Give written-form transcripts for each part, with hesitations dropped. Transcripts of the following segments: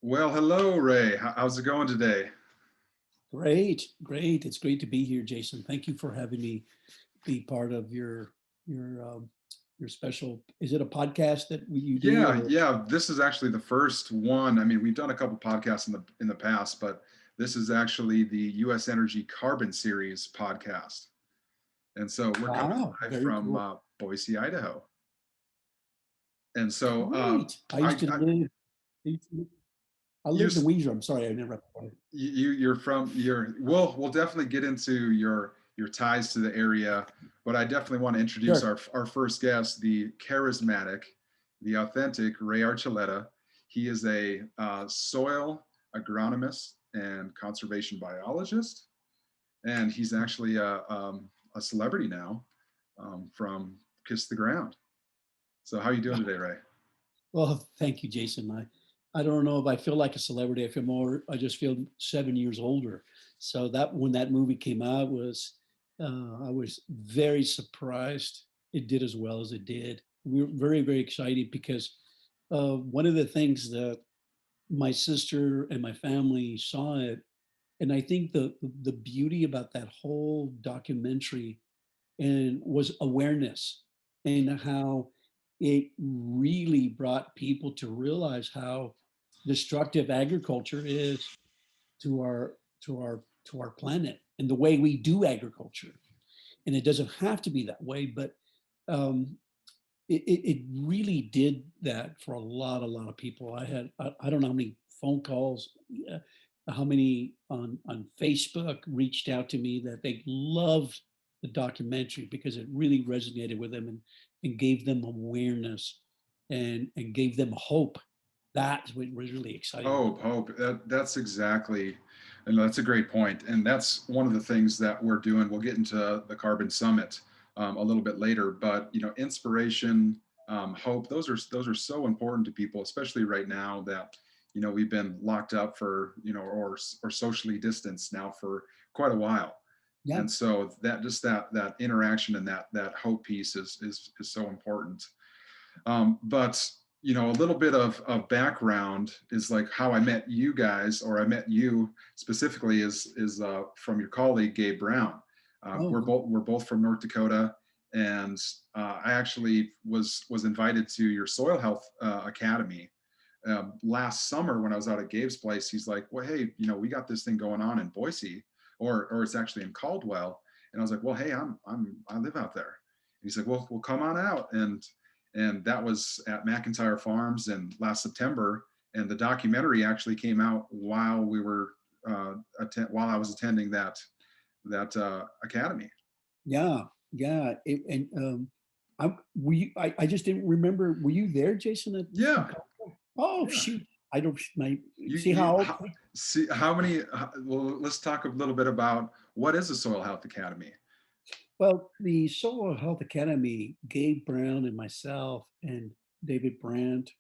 Well, hello, Ray. How's it going today? Great, great. It's great to be here, Jason. Thank you for having me be part of your your special. Is it a podcast that you do Yeah, or? yeah. This is actually the first one. I mean, we've done a couple podcasts in the past, but this is actually the U.S. Energy Carbon Series podcast. And so we're coming Wow, live very from cool. Boise, Idaho. And so Great. I you lived in Weezer. I'm sorry, I never. you're from you're we'll definitely get into your ties to the area, but I definitely want to introduce Sure. our first guest, the charismatic, the authentic Ray Archuleta. He is a soil agronomist and conservation biologist, and he's actually a celebrity now, from Kiss the Ground. So how are you doing today, Ray? Well, thank you, Jason. I don't know if I feel like a celebrity. I feel more. I just feel 7 years older. So that when that movie came out was, I was very surprised it did as well as it did. We were very, very excited because one of the things that my sister and my family saw it, and I think the beauty about that whole documentary and was awareness and how it really brought people to realize how destructive agriculture is to our planet and the way we do agriculture. And it doesn't have to be that way, but um, it really did that for a lot of people. I don't know how many phone calls, how many on Facebook reached out to me that they loved the documentary because it really resonated with them and gave them awareness and gave them hope. That's what was really exciting about Hope, hope. That's exactly, and that's a great point. And that's one of the things that we're doing. We'll get into the Carbon Summit a little bit later, but inspiration, hope. Those are so important to people, especially right now that we've been locked up for or socially distanced now for quite a while. yeah. And so that just that interaction and that hope piece is so important. But a little bit of background is like how I met you guys, or I met you specifically is from your colleague Gabe Brown. Oh, We're both from North Dakota, and I actually was invited to your soil health academy last summer when I was out at Gabe's place. He's like, "Well, hey, we got this thing going on in Boise, or it's actually in Caldwell." And I was like, "Well, hey, I live out there." And he's like, "Well, we'll come on out." And that was at McIntyre Farms in last September. And the documentary actually came out while we were while I was attending that academy. yeah, yeah. I just didn't remember. Were you there, Jason? Yeah, Oh yeah. shoot! I don't. My see You how how, see how many? Well, let's talk a little bit about what is a soil health academy. well the Solar Health Academy. Gabe Brown and myself and David Brandt,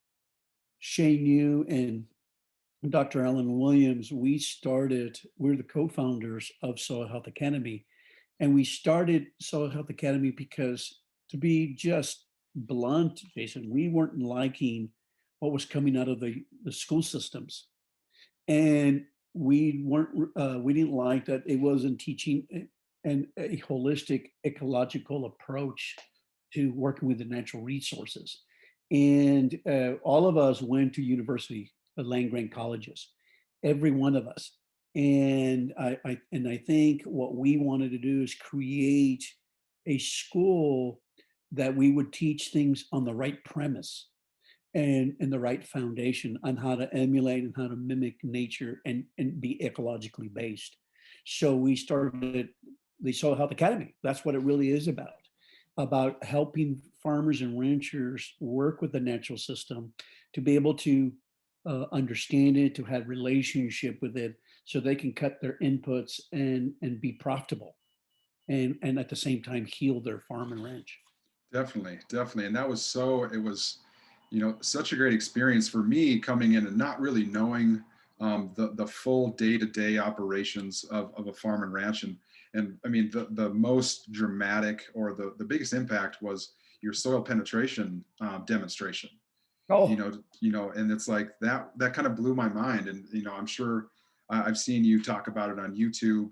Shane Yu, and Dr. Alan Williams. We started. We're the co-founders of Soil Health Academy, and we started Soil Health Academy because, to be just blunt, Jason, we weren't liking what was coming out of the school systems, and we didn't like that it wasn't teaching a holistic ecological approach to working with the natural resources. And all of us went to university, land grant colleges, every one of us. And I think what we wanted to do is create a school that we would teach things on the right premise and the right foundation on how to emulate and how to mimic nature and be ecologically based. So we started the Soil Health Academy. That's what it really is about helping farmers and ranchers work with the natural system to be able to understand it, to have relationship with it, so they can cut their inputs and be profitable, and at the same time heal their farm and ranch. Definitely, definitely. And that was it was, such a great experience for me coming in and not really knowing the full day-to-day operations of a farm and ranch. And I mean, the most dramatic or the biggest impact was your soil penetration demonstration. Oh, and it's like that kind of blew my mind. And I'm sure I've seen you talk about it on YouTube.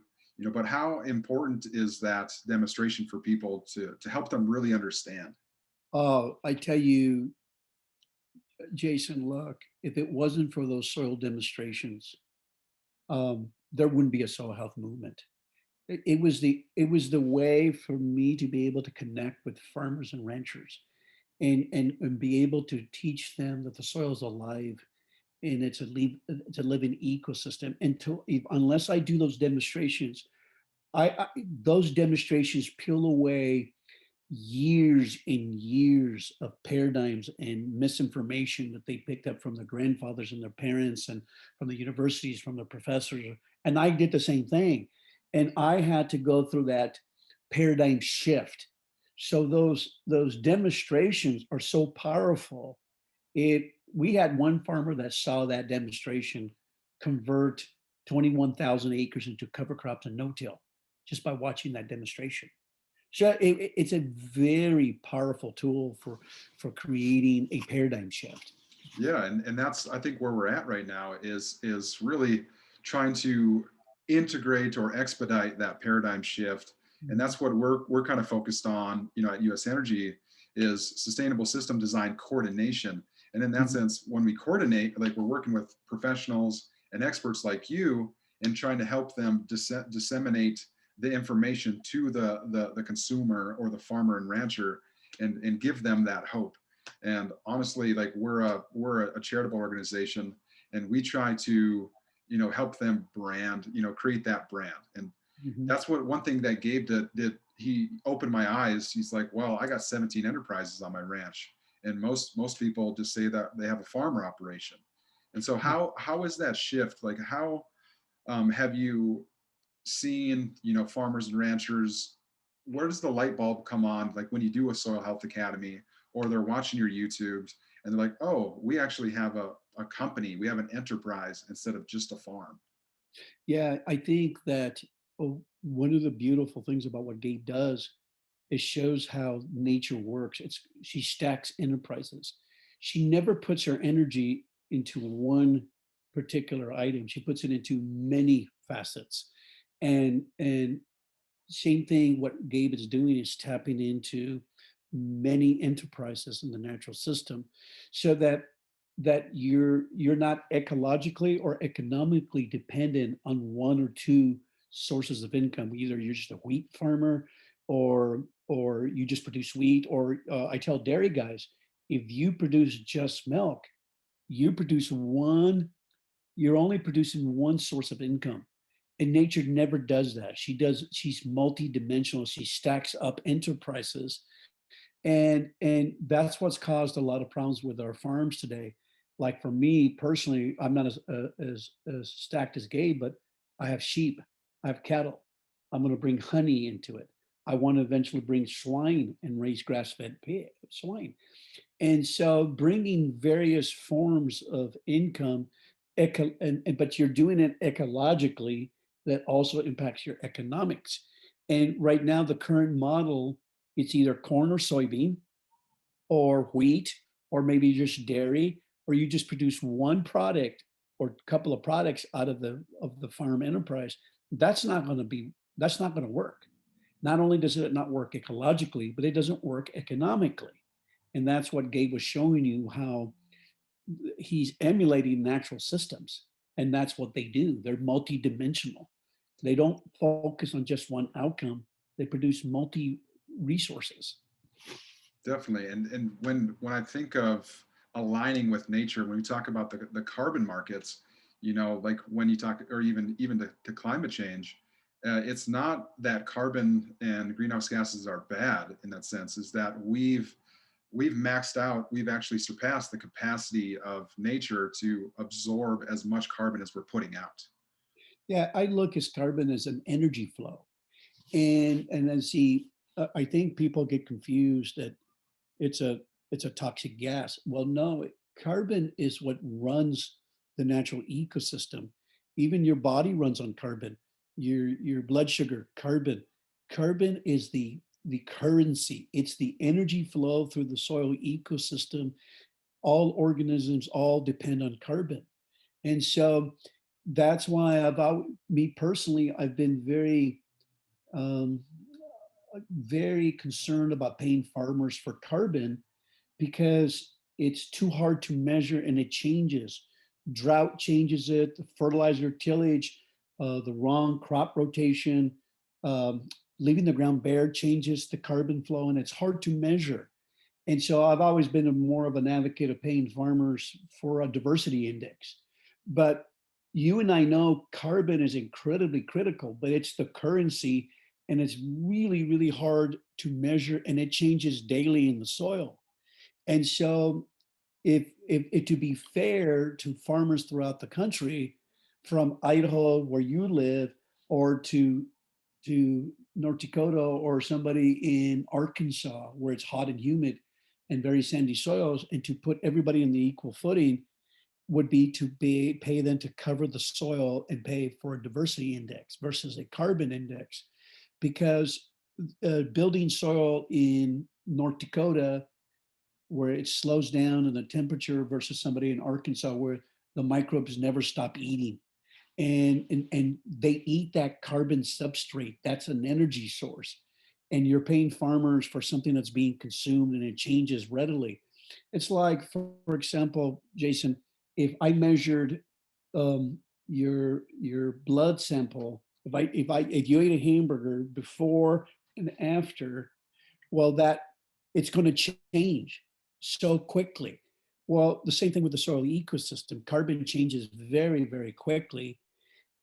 But how important is that demonstration for people to help them really understand? I tell you, Jason, look, if it wasn't for those soil demonstrations, there wouldn't be a soil health movement. It was the way for me to be able to connect with farmers and ranchers, and be able to teach them that the soil is alive and it's a living ecosystem. And unless I do those demonstrations, those demonstrations peel away years and years of paradigms and misinformation that they picked up from their grandfathers and their parents and from the universities, from the professors. And I did the same thing. And I had to go through that paradigm shift. So those demonstrations are so powerful. We had one farmer that saw that demonstration convert 21,000 acres into cover crops and no-till just by watching that demonstration. So it's a very powerful tool for creating a paradigm shift. Yeah, and that's, I think, where we're at right now is really trying to integrate or expedite that paradigm shift. And Mhm, that's what we're kind of focused on, at US Energy, is sustainable system design coordination. And in that mhm, sense, when we coordinate, like, we're working with professionals and experts like you and trying to help them disseminate the information to the consumer or the farmer and rancher, and give them that hope. And honestly, like, we're a charitable organization, and we try to help them brand, create that brand. And mhm. that's what one thing that Gabe did. He opened my eyes. He's like, well, I got 17 enterprises on my ranch, and most people just say that they have a farmer operation. And so how is that shift? Like, how have you seen farmers and ranchers? Where does the light bulb come on, like when you do a soil health academy, or they're watching your YouTubes and they're like, oh, we actually have a company, we have an enterprise instead of just a farm? Yeah, I think that one of the beautiful things about what Gabe does is shows how nature works. She stacks enterprises. She never puts her energy into one particular item. She puts it into many facets. And same thing, what Gabe is doing is tapping into many enterprises in the natural system so that you're not ecologically or economically dependent on one or two sources of income. Either you're just a wheat farmer, or you just produce wheat, or I tell dairy guys, if you produce just milk, you produce one you're only producing one source of income. And nature never does that. She's multidimensional. She stacks up enterprises. And that's what's caused a lot of problems with our farms today. Like for me personally, I'm not as stacked as Gabe, but I have sheep, I have cattle. I'm going to bring honey into it. I want to eventually bring swine and raise grass-fed swine. And so bringing various forms of income, but you're doing it ecologically, that also impacts your economics. And right now, the current model, it's either corn or soybean or wheat, or maybe just dairy, or you just produce one product or a couple of products out of the farm enterprise. That's not going to work. Not only does it not work ecologically, but it doesn't work economically. And that's what Gabe was showing you, how he's emulating natural systems. And that's what they do. They're multidimensional. They don't focus on just one outcome. They produce multi resources. Definitely. And when I think of aligning with nature, when we talk about the carbon markets, like when you talk, or even to climate change, it's not that carbon and greenhouse gases are bad in that sense. Is that we've maxed out, we've actually surpassed the capacity of nature to absorb as much carbon as we're putting out. Yeah, I look at carbon as an energy flow. And then see, I think people get confused that it's a it's a toxic gas. Well, no, carbon is what runs the natural ecosystem. Even your body runs on carbon. Your blood sugar, carbon. Carbon is the currency. It's the energy flow through the soil ecosystem all organisms all depend on carbon. And so that's why me personally, I've been um, very concerned about paying farmers for carbon because it's too hard to measure and it changes. Drought changes it, the fertilizer tillage, the wrong crop rotation, um, leaving the ground bare changes the carbon flow, and it's hard to measure. And so I've always been more of an advocate of paying farmers for a diversity index. But you and I know carbon is incredibly critical, but it's the currency and it's really, really hard to measure and it changes daily in the soil. And so if to be fair to farmers throughout the country, from Idaho where you live, or to North Dakota, or somebody in Arkansas where it's hot and humid and very sandy soils, and to put everybody in the equal footing would be to pay them to cover the soil and pay for a diversity index versus a carbon index, because building soil in North Dakota where it slows down in the temperature versus somebody in Arkansas where the microbes never stop eating. And they eat that carbon substrate. That's an energy source. And you're paying farmers for something that's being consumed and it changes readily. It's like, for example, Jason, if I measured your blood sample, if you ate a hamburger before and after, well, that it's going to change so quickly. Well, the same thing with the soil ecosystem. Carbon changes very, very quickly.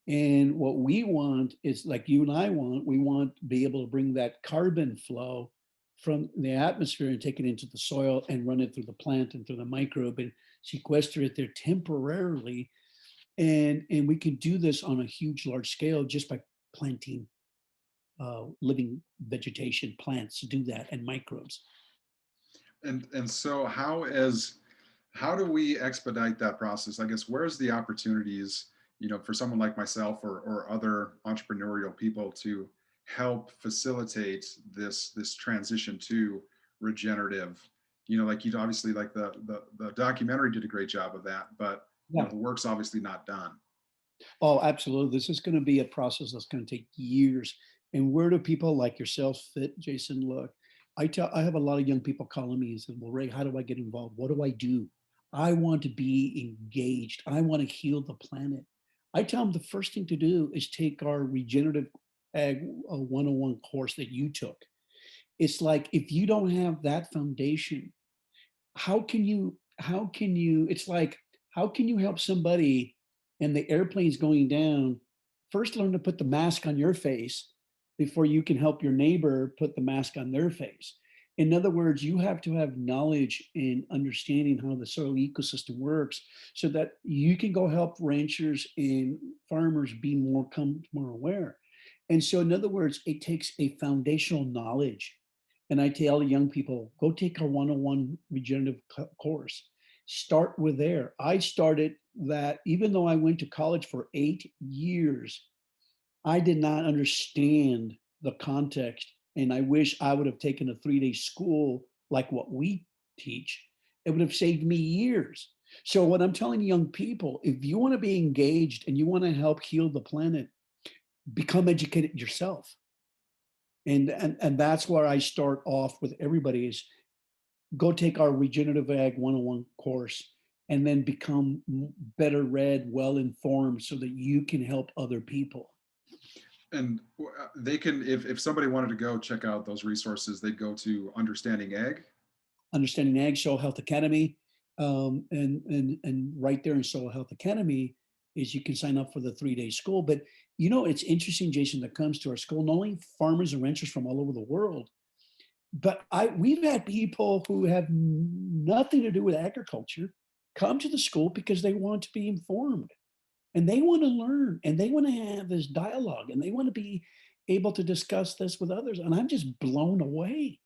And what we want is, like you and I want, we want to be able to bring that carbon flow from the atmosphere and take it into the soil and run it through the plant and through the microbe and sequester it there temporarily. And we can do this on a huge, large scale just by planting living vegetation, plants do that, and microbes. And so how do we expedite that process? I guess where's the opportunities, for someone like myself or other entrepreneurial people to help facilitate this transition to regenerative? Like you obviously, like the documentary did a great job of that, but Yeah. the work's obviously not done. Oh, absolutely. This is going to be a process that's going to take years. And where do people like yourself fit, Jason? Look, I have a lot of young people calling me and saying, "Well, Ray, how do I get involved? What do I do? I want to be engaged. I want to heal the planet." I tell them the first thing to do is take our regenerative ag 101 course that you took. It's like, if you don't have that foundation, how can you it's like, how can you help somebody and the airplane's going down? First learn to put the mask on your face before you can help your neighbor put the mask on their face. In other words, you have to have knowledge and understanding how the soil ecosystem works so that you can go help ranchers and farmers be more aware. And so, in other words, it takes a foundational knowledge. And I tell young people, go take a 101 regenerative course. Start with there. I started that even though I went to college for 8 years, I did not understand the context. And I wish I would have taken a 3-day school like what we teach. It would have saved me years. So, what I'm telling young people, if you want to be engaged and you want to help heal the planet, become educated yourself. And that's where I start off with everybody is go take our Regenerative Ag 101 course and then become better read, well informed so that you can help other people. And they can, if somebody wanted to go check out those resources, they'd go to Understanding Ag. Understanding Ag Soil Health Academy. And right there in Soil Health Academy is you can sign up for the 3-day school. But it's interesting, Jason, that comes to our school, not only farmers and ranchers from all over the world, but we've had people who have nothing to do with agriculture come to the school because they want to be informed and they want to learn and they want to have this dialogue and they want to be able to discuss this with others. And I'm just blown away.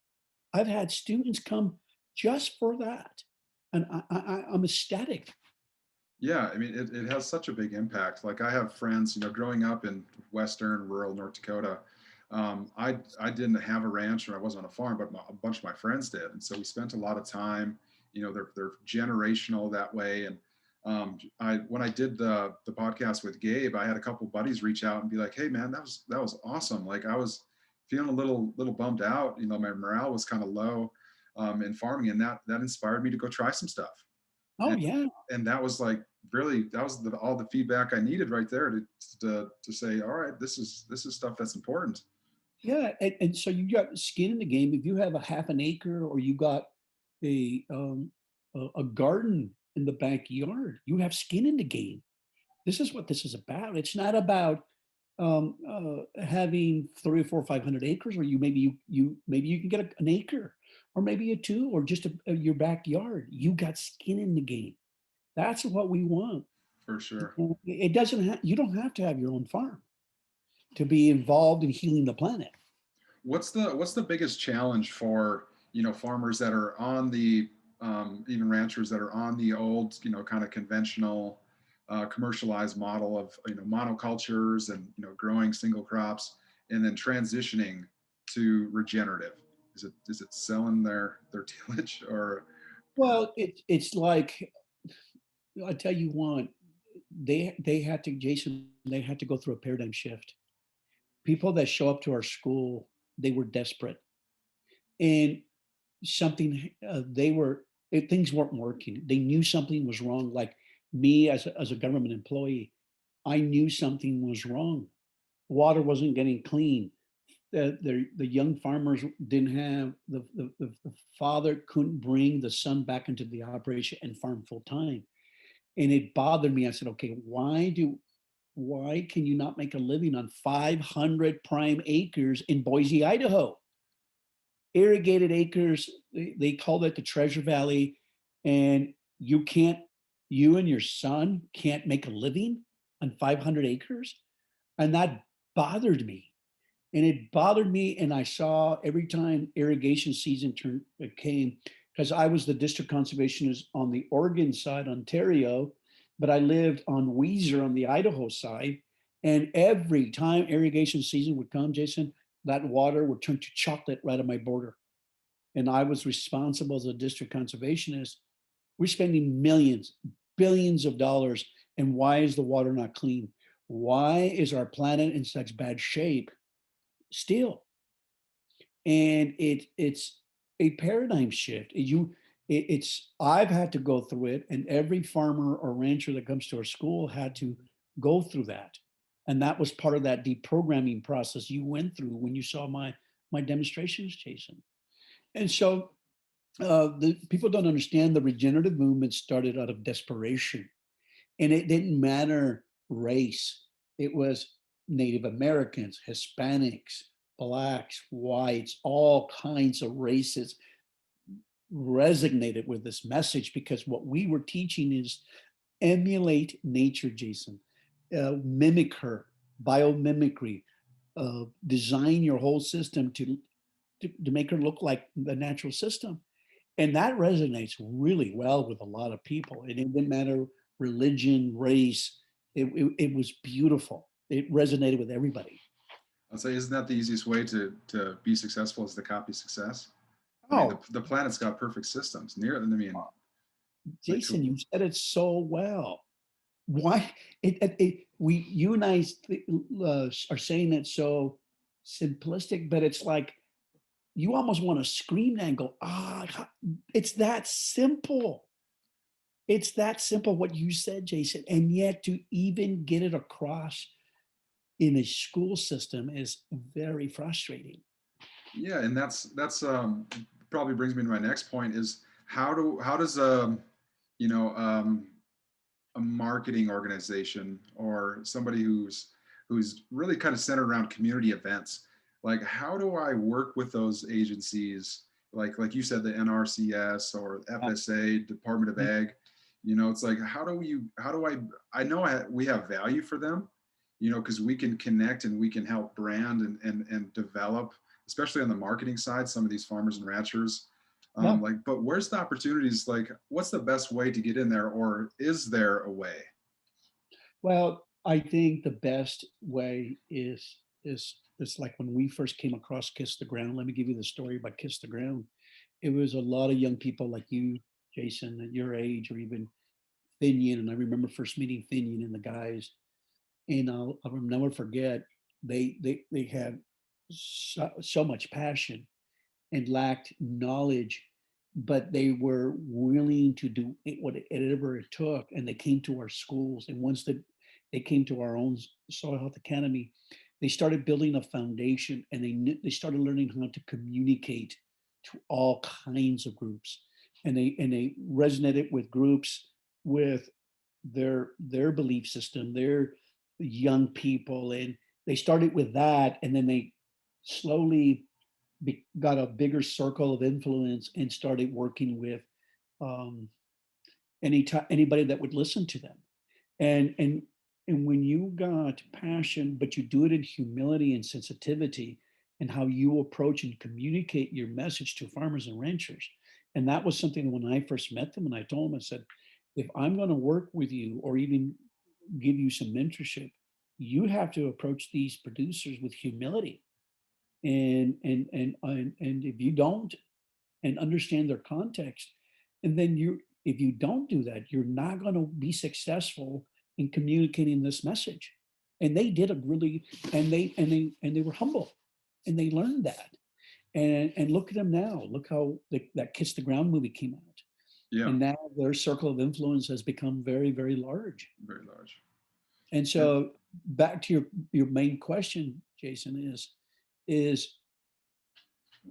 I've had students come just for that. And I'm ecstatic. Yeah, I mean, it has such a big impact. Like I have friends, growing up in Western rural North Dakota, I didn't have a ranch or I wasn't on a farm, but a bunch of my friends did. And so we spent a lot of time they're generational that way. And I when I did the podcast with Gabe, I had a couple buddies reach out and be like, "Hey man, that was awesome. Like I was feeling a little bummed out. My morale was kind of low in farming, and that inspired me to go try some stuff. Oh And yeah, that was like really that was all the feedback I needed right there to say, all right, this is stuff that's important. yeah. And so you got skin in the game. If you have a half an acre or you got a garden in the backyard, you have skin in the game. This is what this is about. It's not about having 3 or 4 or 500 acres, or maybe you can get an acre, or maybe a two, or just your backyard. You got skin in the game. That's what we want. For sure. It doesn't have. You don't have to have your own farm to be involved in healing the planet. What's the biggest challenge for farmers that are on the even ranchers that are on the old kind of conventional commercialized model of monocultures and growing single crops, and then transitioning to regenerative? Is it selling their tillage or Well, it's like I tell you what, they had to, Jason. They had to go through a paradigm shift. People that show up to our school, they were desperate, and something they were things weren't working. They knew something was wrong. Like me as a government employee, I knew something was wrong. Water wasn't getting clean. The young farmers didn't have the father couldn't bring the son back into the operation and farm full time, and it bothered me. I said, okay, why can you not make a living on 500 prime acres in Boise, Idaho? Irrigated acres, they call it the Treasure Valley, and you and your son can't make a living on 500 acres. And that bothered me. And it bothered me. And I saw every time irrigation season came, because I was the district conservationist on the Oregon side, Ontario, but I lived on Weiser on the Idaho side. And every time irrigation season would come, Jason, that water would turn to chocolate right on my border. And I was responsible as a district conservationist. We're spending millions, billions of dollars. And why is the water not clean? Why is our planet in such bad shape still? And it's a paradigm shift. It's I've had to go through it, and every farmer or rancher that comes to our school had to go through that. And that was part of that deprogramming process you went through when you saw my demonstrations, Jason. And so the people don't understand the regenerative movement started out of desperation, and it didn't matter race. It was Native Americans, Hispanics, blacks, whites, all kinds of races resonated with this message, because what we were teaching is emulate nature, Jason, mimic her, biomimicry, design your whole system to make her look like the natural system. And that resonates really well with a lot of people. It didn't matter religion, race. It was beautiful. It resonated with everybody. I'd say, isn't that the easiest way to be successful, is to copy success? I mean, Oh, the planet's got perfect systems. I mean, like Jason, you said it so well. Why we you and I are saying it so simplistic, but it's like you almost want to scream and go, it's that simple. It's that simple what you said, Jason. And yet to even get it across in a school system is very frustrating. yeah, and that's probably brings me to my next point is how does you know a marketing organization or somebody who's really kind of centered around community events, like how do I work with those agencies, like you said, the NRCS or FSA, Department of Ag? It's like how do I know we have value for them, because we can connect and we can help brand and develop, especially on the marketing side, some of these farmers and ranchers. Yeah. But where's the opportunities? Like, what's the best way to get in there, or is there a way? Well, I think the best way is like when we first came across Kiss the Ground. Let me give you the story about Kiss the Ground. It was a lot of young people like you, Jason, at your age, or even Finian. And I remember first meeting Finian and the guys, and I'll never forget, they had so much passion and lacked knowledge, but they were willing to do whatever it took. And they came to our schools. And once they came to our own Soil Health Academy, they started building a foundation, and they started learning how to communicate to all kinds of groups. And they resonated with groups with their belief system, their young people. And they started with that, and then they slowly got a bigger circle of influence and started working with um, anybody that would listen to them. And when you got passion, but you do it in humility and sensitivity, and how you approach and communicate your message to farmers and ranchers. And that was something when I first met them, and I told them, I said, if I'm going to work with you or even give you some mentorship, you have to approach these producers with humility. And if you don't, and understand their context, and then if you don't do that, you're not going to be successful in communicating this message. And they did a really, and they were humble, and they learned that. And look at them now. Look how that Kiss the Ground movie came out, Yeah, and now their circle of influence has become very, very large. very large. And And so back to your main question, Jason, is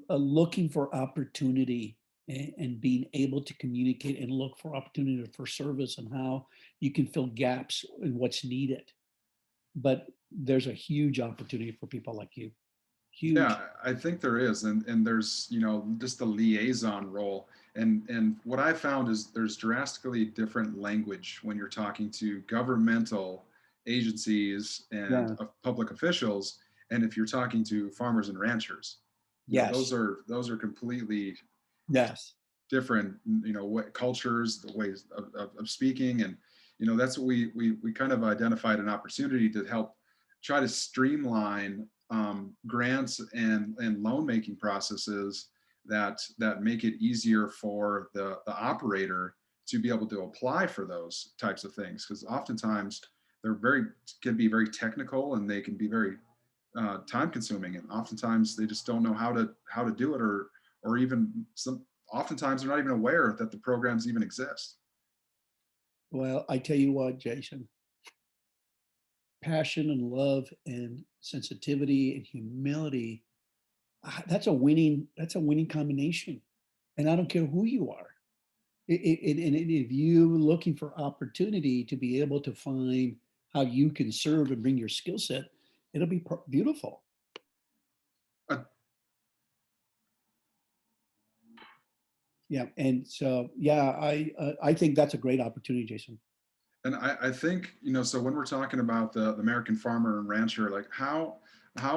looking for opportunity, and being able to communicate and look for opportunity for service, and how you can fill gaps in what's needed. But there's a huge opportunity for people like you. Huge. yeah, I think there is, and there's, just the liaison role. And what I found is there's drastically different language when you're talking to governmental agencies and Yeah. public officials, and if you're talking to farmers and ranchers. Those Yes. are completely Yes. different, what cultures, the ways of speaking. And that's what we kind of identified an opportunity to help try to streamline grants and loan making processes that make it easier for the operator to be able to apply for those types of things, because oftentimes they're very can be very technical, and they can be very time consuming, and oftentimes they just don't know how to do it, or even oftentimes they're not even aware that the programs even exist. Well, I tell you what, Jason, passion and love and sensitivity and humility, that's a winning combination. And I don't care who you are. And if you looking for opportunity to be able to find how you can serve and bring your skill set, it'll be beautiful. Uh, Yeah. And so, yeah, I think that's a great opportunity, Jason. and I think, so when we're talking about the American farmer and rancher, like how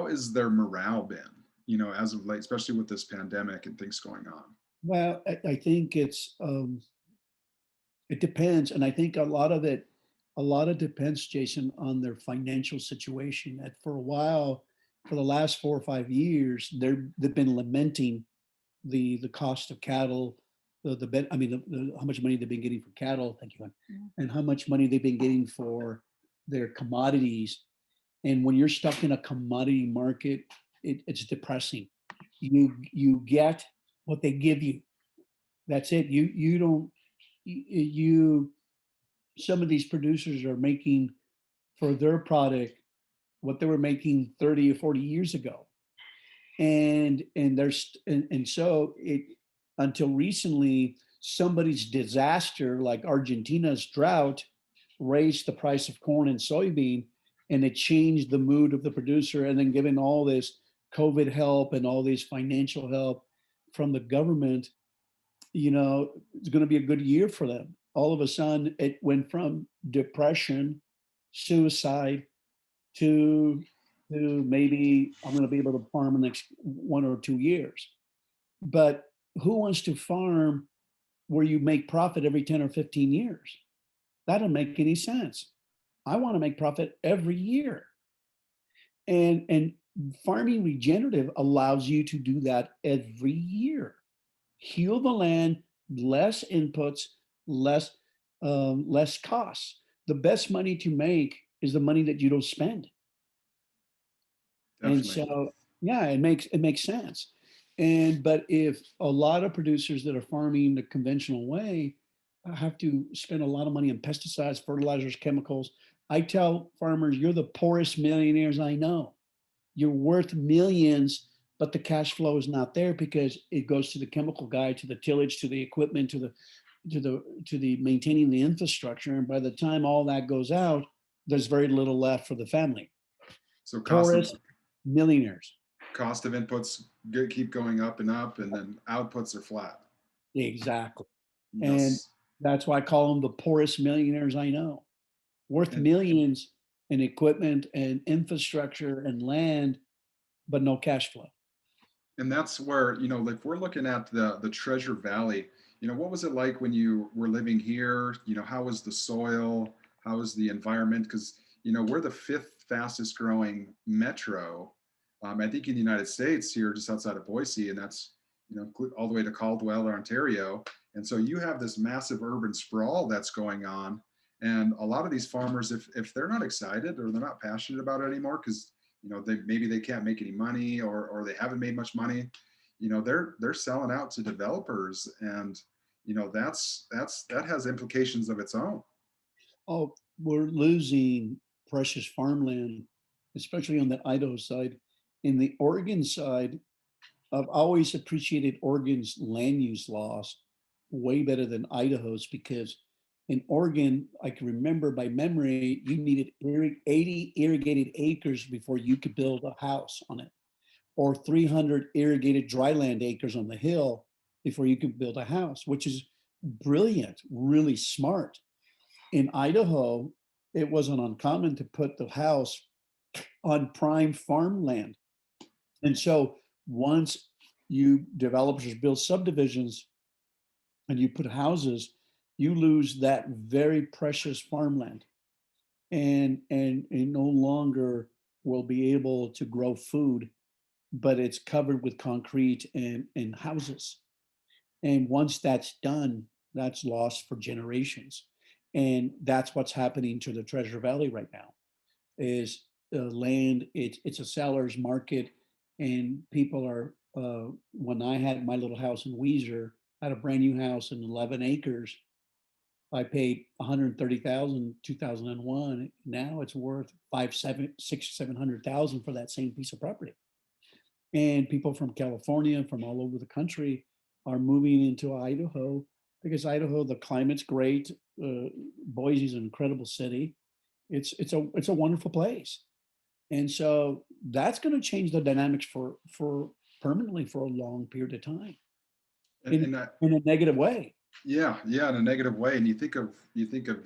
is their morale been, as of late, especially with this pandemic and things going on? Well, I think it depends. And I think a lot of depends, Jason, on their financial situation. That for a while, for the last 4 or 5 years, they've been lamenting the cost of cattle, how much money they've been getting for cattle, thank you, and how much money they've been getting for their commodities. And when you're stuck in a commodity market, it's depressing. You get what they give you. That's it. You don't you some of these producers are making for their product what they were making 30 or 40 years ago. And so it, until recently, somebody's disaster like Argentina's drought raised the price of corn and soybean, and it changed the mood of the producer. And then given all this COVID help and all this financial help from the government, it's going to be a good year for them. All of a sudden, it went from depression, suicide, to maybe I'm going to be able to farm in the next 1 or 2 years. But who wants to farm where you make profit every 10 or 15 years? That doesn't make any sense. I want to make profit every year. And farming regenerative allows you to do that every year. Heal the land, less inputs, less less costs. The best money to make is the money that you don't spend. And Definitely. so, yeah, it makes sense. And but if a lot of producers that are farming the conventional way have to spend a lot of money on pesticides, fertilizers, chemicals, I tell farmers, you're the poorest millionaires I know. You're worth millions, but the cash flow is not there because it goes to the chemical guy, to the tillage, to the equipment, to the maintaining the infrastructure. And by the time all that goes out, there's very little left for the family. So Poorest millionaires. cost of inputs keep going up, and then outputs are flat. Exactly. And Yes. that's why I call them the poorest millionaires I know, worth And millions in equipment and infrastructure and land, but no cash flow. that's where, like we're looking at the Treasure Valley. What was it like when you were living here? How was the soil? How was the environment? Because we're the fifth fastest growing metro, I think, in the United States, here just outside of Boise, and that's all the way to Caldwell or Ontario. And so you have this massive urban sprawl that's going on, and a lot of these farmers, if they're not excited or they're not passionate about it anymore, because they can't make any money, or they haven't made much money, they're selling out to developers, and that has implications of its own. Oh, we're losing precious farmland, especially on the Idaho side. In the Oregon side, I've always appreciated Oregon's land use laws way better than Idaho's because in Oregon, I can remember by memory, you needed 80 irrigated acres before you could build a house on it, or 300 irrigated dryland acres on the hill before you could build a house, which is brilliant, really smart. In Idaho, it wasn't uncommon to put the house on prime farmland. And so once you developers build subdivisions and you put houses, you lose that very precious farmland, and it no longer will be able to grow food, but it's covered with concrete and houses. And once that's done, that's lost for generations. And that's what's happening to the Treasure Valley right now is land. It's a seller's market, and people are. When I had my little house in Weiser, I had a brand new house in 11 acres. I paid 130,000 2001. Now it's worth 700,000 for that same piece of property. And people from California, from all over the country, are moving into Idaho because Idaho, the climate's great. Boise's an incredible city. It's a wonderful place, and so that's going to change the dynamics for permanently for a long period of time and, in and that in a negative way. Yeah, in a negative way. And you think of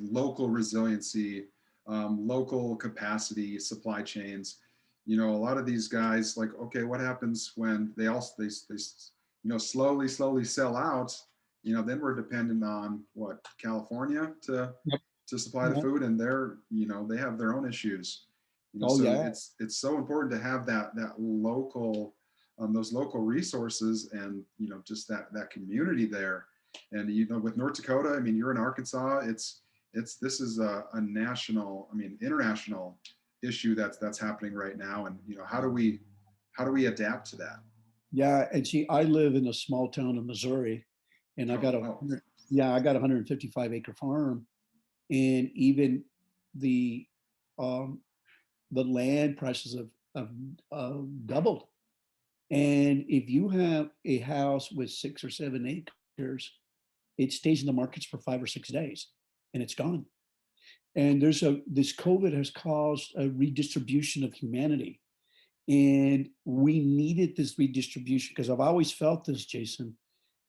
local resiliency, local capacity, supply chains. A lot of these guys, like, okay, what happens when they slowly sell out? Then we're dependent on what, California Yep. to supply the Yeah. food, and they have their own issues. Oh So yeah. it's so important to have that local, those local resources, and just that community there. And with North Dakota, I mean, you're in Arkansas. This is a national, I mean, international issue that's happening right now. And how do we adapt to that? Yeah, and see, I live in a small town in Missouri, and I Oh, got a oh, yeah, I got a 155 acre farm, and even the um, the land prices have doubled. And if you have a house with 6 or 7 acres, it stays in the markets for 5 or 6 days, and it's gone. And this COVID has caused a redistribution of humanity, and we needed this redistribution because I've always felt this, Jason.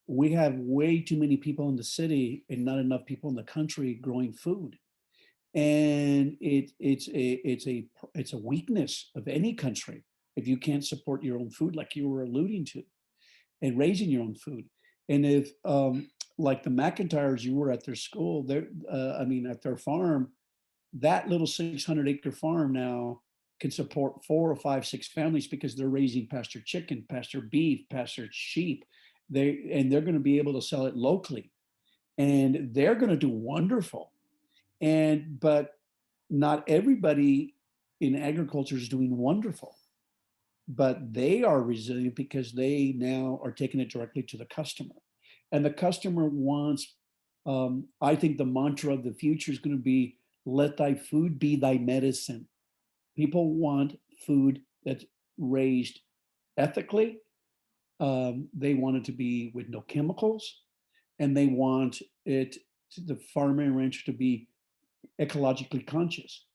We have way too many people in the city and not enough people in the country growing food, and it's a weakness of any country if you can't support your own food, like you were alluding to, and raising your own food. And if like the McIntyres, you were at their school, at their farm, that little 600 acre farm now can support 4 or 5, 6 families because they're raising pasture chicken, pasture beef, pasture sheep, they're going to be able to sell it locally, and they're going to do wonderful. And but not everybody in agriculture is doing wonderful, but they are resilient because they now are taking it directly to the customer, and the customer wants. I think the mantra of the future is going to be, "Let thy food be thy medicine." People want food that's raised ethically. They want it to be with no chemicals, and they want the farmer and rancher to be ecologically conscious.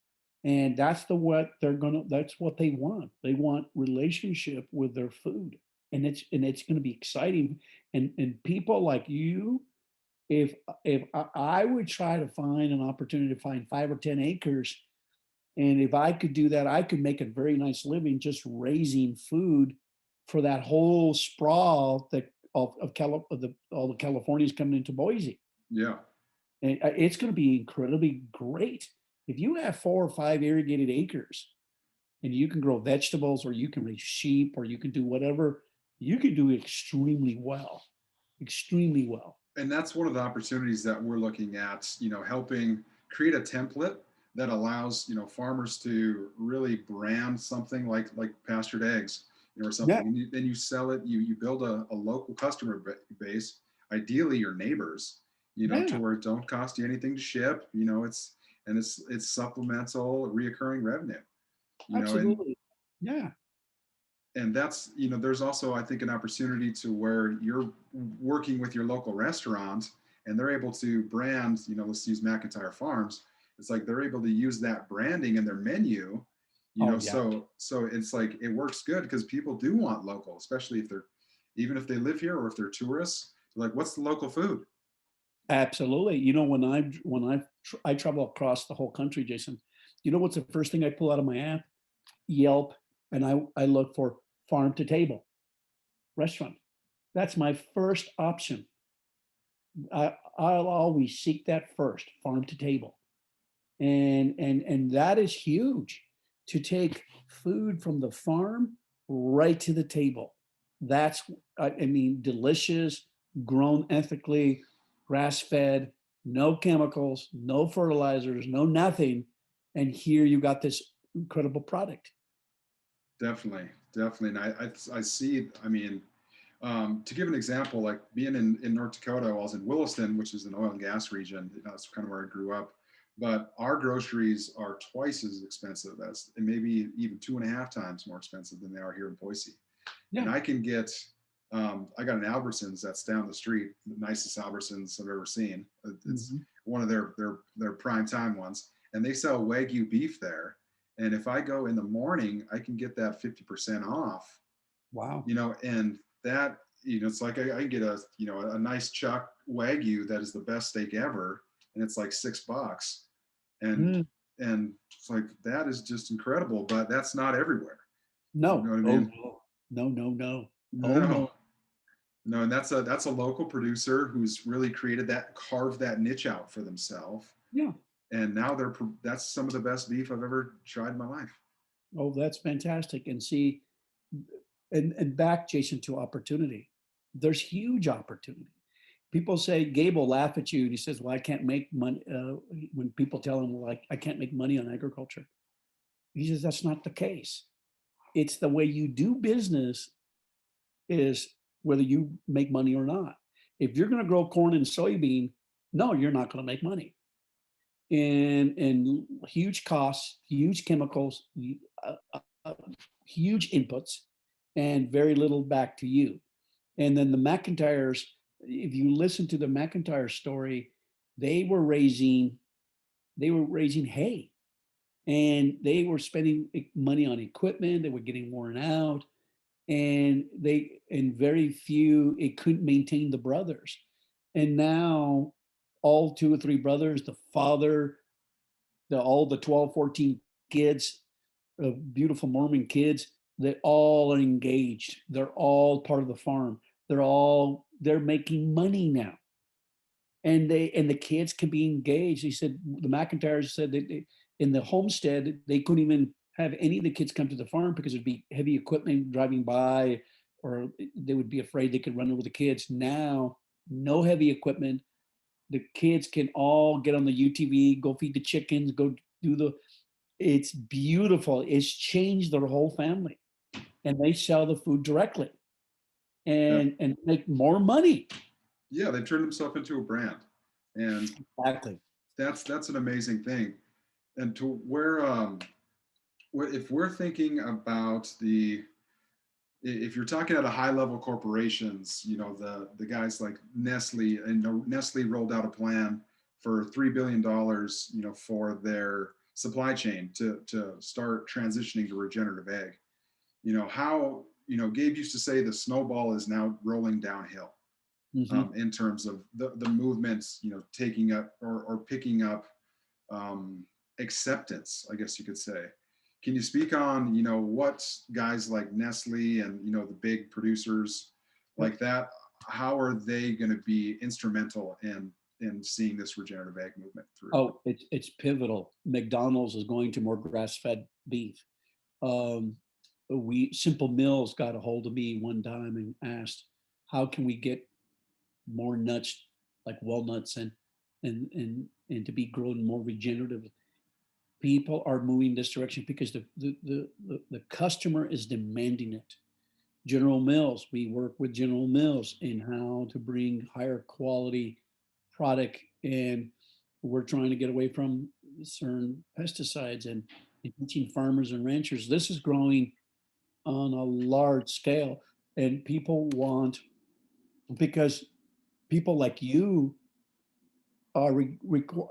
And that's what they want. They want relationship with their food. And it's going to be exciting. And people like you, if I would try to find an opportunity to find 5 or 10 acres, and if I could do that, I could make a very nice living just raising food for that whole sprawl that all the Californians coming into Boise. Yeah. And it's going to be incredibly great. If you have 4 or 5 irrigated acres and you can grow vegetables, or you can raise sheep, or you can do whatever, you can do extremely well, extremely well. And that's one of the opportunities that we're looking at, helping create a template that allows, farmers to really brand something like pastured eggs, or something. Yeah, And then you sell it, you build a local customer base, ideally your neighbors, to yeah, where it don't cost you anything to ship, it's supplemental reoccurring revenue, you know, and absolutely. Yeah, and that's, there's also, I think, an opportunity to where you're working with your local restaurant, and they're able to brand, let's use McIntyre Farms. It's like they're able to use that branding in their menu, oh yeah, so it's like it works good because people do want local, especially if they're, even if they live here or if they're tourists. They're like, what's the local food? absolutely. I travel across the whole country, Jason. You know what's the first thing I pull out of my app? Yelp, and I look for farm to table restaurant. That's my first option. I'll always seek that first, farm to table. And that is huge, to take food from the farm right to the table. That's, I mean, delicious, grown ethically, grass fed, no chemicals, no fertilizers, no nothing. And here you got this incredible product. Definitely, definitely. And I see, I mean, to give an example, like being in North Dakota, I was in Williston, which is an oil and gas region. That's kind of where I grew up. But our groceries are twice as expensive as, and maybe even 2.5 times more expensive than they are here in Boise. And Yeah. I can get, I got an Albertsons that's down the street, the nicest Albertsons I've ever seen. It's Mhm. one of their prime time ones, and they sell Wagyu beef there. And if I go in the morning, I can get that 50% off, Wow. and that, it's like I get a nice chuck Wagyu that is the best steak ever, and it's like $6, and Mm, and it's like that is just incredible, but that's not everywhere. You know no. what I Oh mean? no. No, no, no. Oh No, no. no, and that's a local producer who's really created that, carved that niche out for themselves, Yeah. and now that's some of the best beef I've ever tried in my life. Oh, that's fantastic. And see, and back, Jason, to opportunity. There's huge opportunity. People say, Gabe will laugh at you. And he says, well, I can't make money. When people tell him, well, I can't make money on agriculture. He says, that's not the case. It's the way you do business is whether you make money or not. If you're going to grow corn and soybean, no, you're not going to make money. And huge costs, huge chemicals, uh, huge inputs, and very little back to you. And then the McIntyres, if you listen to the McIntyre story, they were raising they were raising hay, and they were spending money on equipment. They were getting worn out, and very few, it couldn't maintain the brothers. And now all 2 or 3 brothers, the father, all the 12, 14 kids, beautiful Mormon kids, they all are engaged. They're all part of the farm. They're making money now. And the kids can be engaged. He said the McIntyres said that in the homestead, they couldn't even have any of the kids come to the farm because there'd be heavy equipment driving by, or they would be afraid they could run over the kids. Now, no heavy equipment. The kids can all get on the UTV, go feed the chickens, go do the, it's beautiful. It's changed their whole family, and they sell the food directly Yeah. and make more money. Yeah, they've turned themselves into a brand. And Exactly. that's an amazing thing. And to where if we're thinking about the, if you're talking at a high level corporations, you know, the guys like Nestle, and Nestle rolled out a plan for $3 billion, you know, for their supply chain to start transitioning to regenerative ag. You know how, you know, Gabe used to say the snowball is now rolling downhill, Mm-hmm. in terms of the movements, you know, taking up or picking up acceptance, I guess you could say. Can you speak on, you know, what guys like Nestle and, you know, the big producers Yep. like that, how are they going to be instrumental in seeing this regenerative ag movement through? Oh, it's pivotal. McDonald's is going to more grass-fed beef. Um, we Simple Mills got a hold of me one time and asked, how can we get more nuts like walnuts and to be grown more regenerative? People are moving this direction because the customer is demanding it. General Mills, we work with General Mills in how to bring higher quality product, and we're trying to get away from certain pesticides and teaching farmers and ranchers. This is growing on a large scale, and people want, because people like you are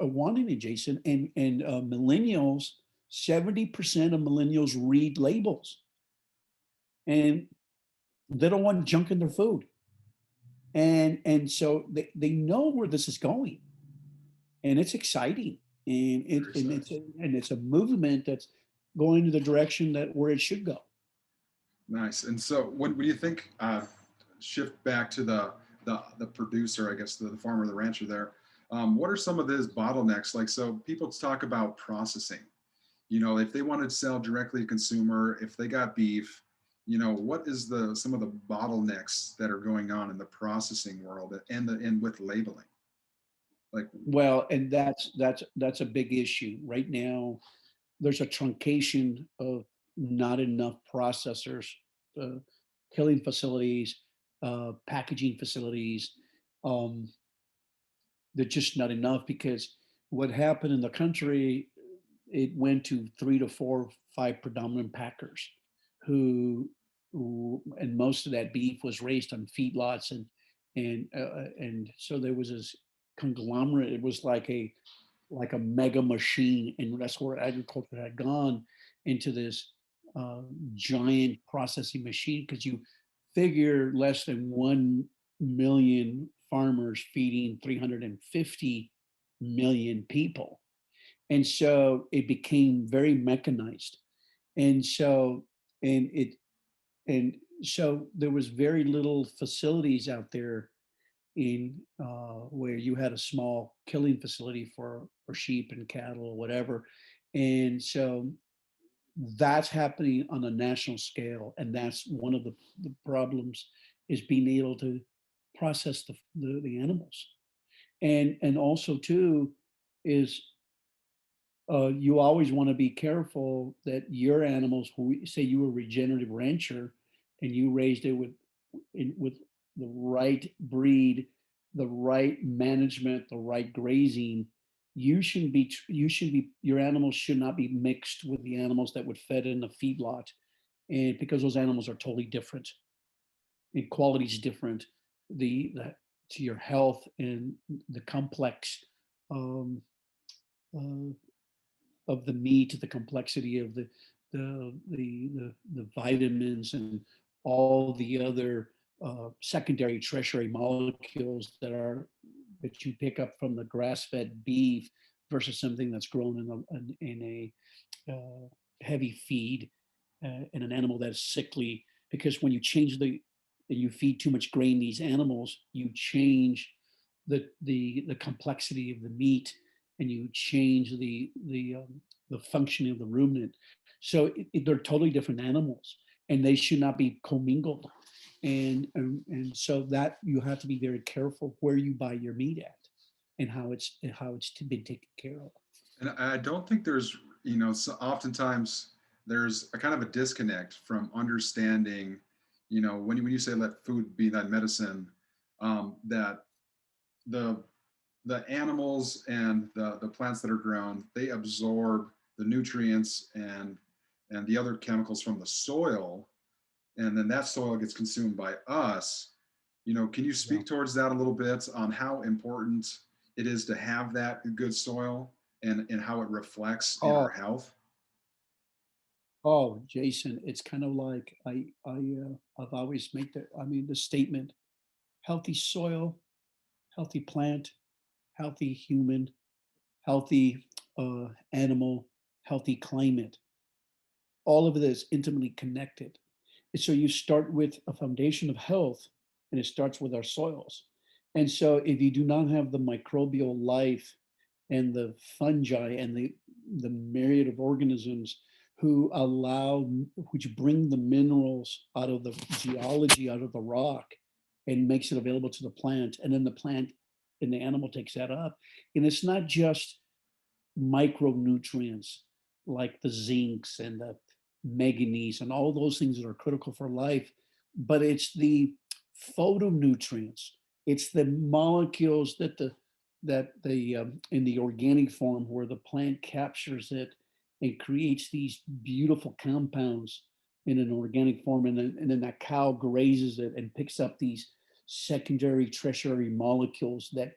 wanting it, Jason, and millennials. 70% of millennials read labels, and they don't want junk in their food, and so they know where this is going, and it's exciting, and Very it's a movement that's going to the direction that where it should go. nice. And so when you think, shift back to the producer, I guess the farmer, the rancher there, what are some of his bottlenecks? Like, so people talk about processing, you know, if they wanted to sell directly to consumer, if they got beef, you know, what is some of the bottlenecks that are going on in the processing world and with labeling? Like, Well, and that's a big issue right now. There's a truncation of not enough processors, uh, killing facilities, packaging facilities. Um, they're just not enough because what happened in the country, it went to 3 to 4, 5 predominant packers who and most of that beef was raised on feedlots, and so there was this conglomerate. It was like a mega machine, and that's where agriculture had gone into this uh, giant processing machine, because you figure less than 1 million farmers feeding 350 million people, and so it became very mechanized, and so and it and so there was very little facilities out there in where you had a small killing facility for sheep and cattle or whatever, and so that's happening on a national scale, and that's one of the problems, is being able to process the animals, and also too is you always want to be careful that your animals, who say you were a regenerative rancher and you raised it with the right breed, the right management, the right grazing, your animals should not be mixed with the animals that would fed in the feedlot, and because those animals are totally different and quality is different, the to your health and the complex um, uh, of the meat, the complexity of the vitamins and all the other secondary, tertiary molecules that you pick up from the grass-fed beef versus something that's grown in a heavy feed in an animal that's sickly. Because when you change and you feed too much grain these animals, you change the complexity of the meat, and you change the functioning of the ruminant. So they're totally different animals, and they should not be commingled. And so that you have to be very careful where you buy your meat at and how it's been taken care of. And I don't think there's, so oftentimes there's a kind of a disconnect from understanding, when you say let food be thy medicine, that the the animals and the plants that are grown, they absorb the nutrients and the other chemicals from the soil, and then that soil gets consumed by us. Can you Yeah. speak towards that a little bit on how important it is to have that good soil and how it reflects in our Oh, health? oh, Jason, it's kind of like I've always made the statement: healthy soil, healthy plant, healthy human, healthy animal, healthy climate. All of it is intimately connected. And so you start with a foundation of health, and it starts with our soils. And so if you do not have the microbial life and the fungi and the myriad of organisms who which bring the minerals out of the geology, out of the rock, and makes it available to the plant, and then the plant and the animal takes that up. And it's not just micronutrients like the zincs and the manganese and all those things that are critical for life, but it's the photonutrients. It's the molecules that the in the organic form where the plant captures it and creates these beautiful compounds in an organic form, and then that cow grazes it and picks up these secondary, tertiary molecules that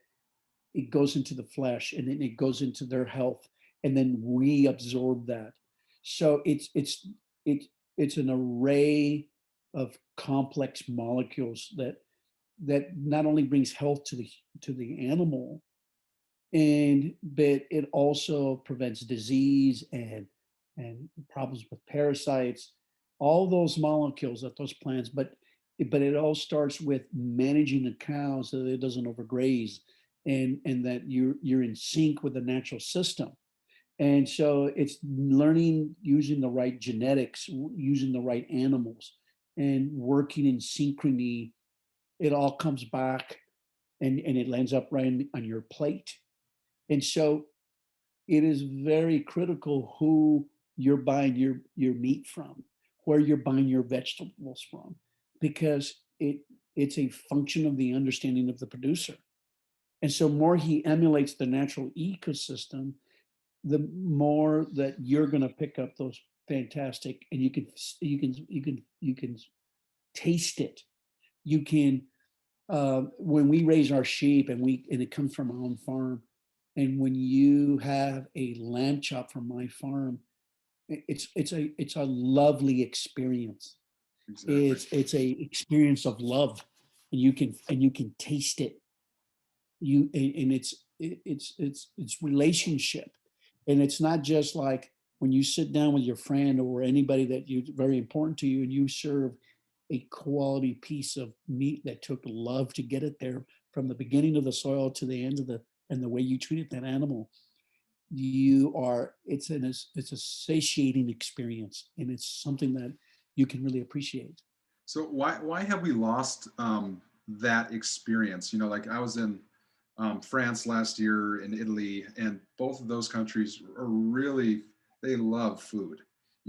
it goes into the flesh, and then it goes into their health, and then we absorb that. So it's it's an array of complex molecules that not only brings health to the animal, and but it also prevents disease and problems with parasites, all those molecules that those plants. But it all starts with managing the cow so that it doesn't overgraze, and that you're in sync with the natural system. And so it's learning using the right genetics, using the right animals, and working in synchrony. It all comes back, and it lands up right on your plate. And so it is very critical who you're buying your meat from, where you're buying your vegetables from, because it's a function of the understanding of the producer. And so more he emulates the natural ecosystem, the more that you're going to pick up those fantastic, and you can taste it. You can when we raise our sheep, and it comes from our own farm, and when you have a lamb chop from my farm, it's a lovely experience. Exactly. It's a experience of love, and you can taste it. And it's relationship, and it's not just like when you sit down with your friend or anybody that you very important to you, and you serve a quality piece of meat that took love to get it there from the beginning of the soil to the end of the way you treated that animal. It's a satiating experience, and it's something that you can really appreciate. So why have we lost that experience? Like I was in France last year, in Italy, and both of those countries are really, they love food.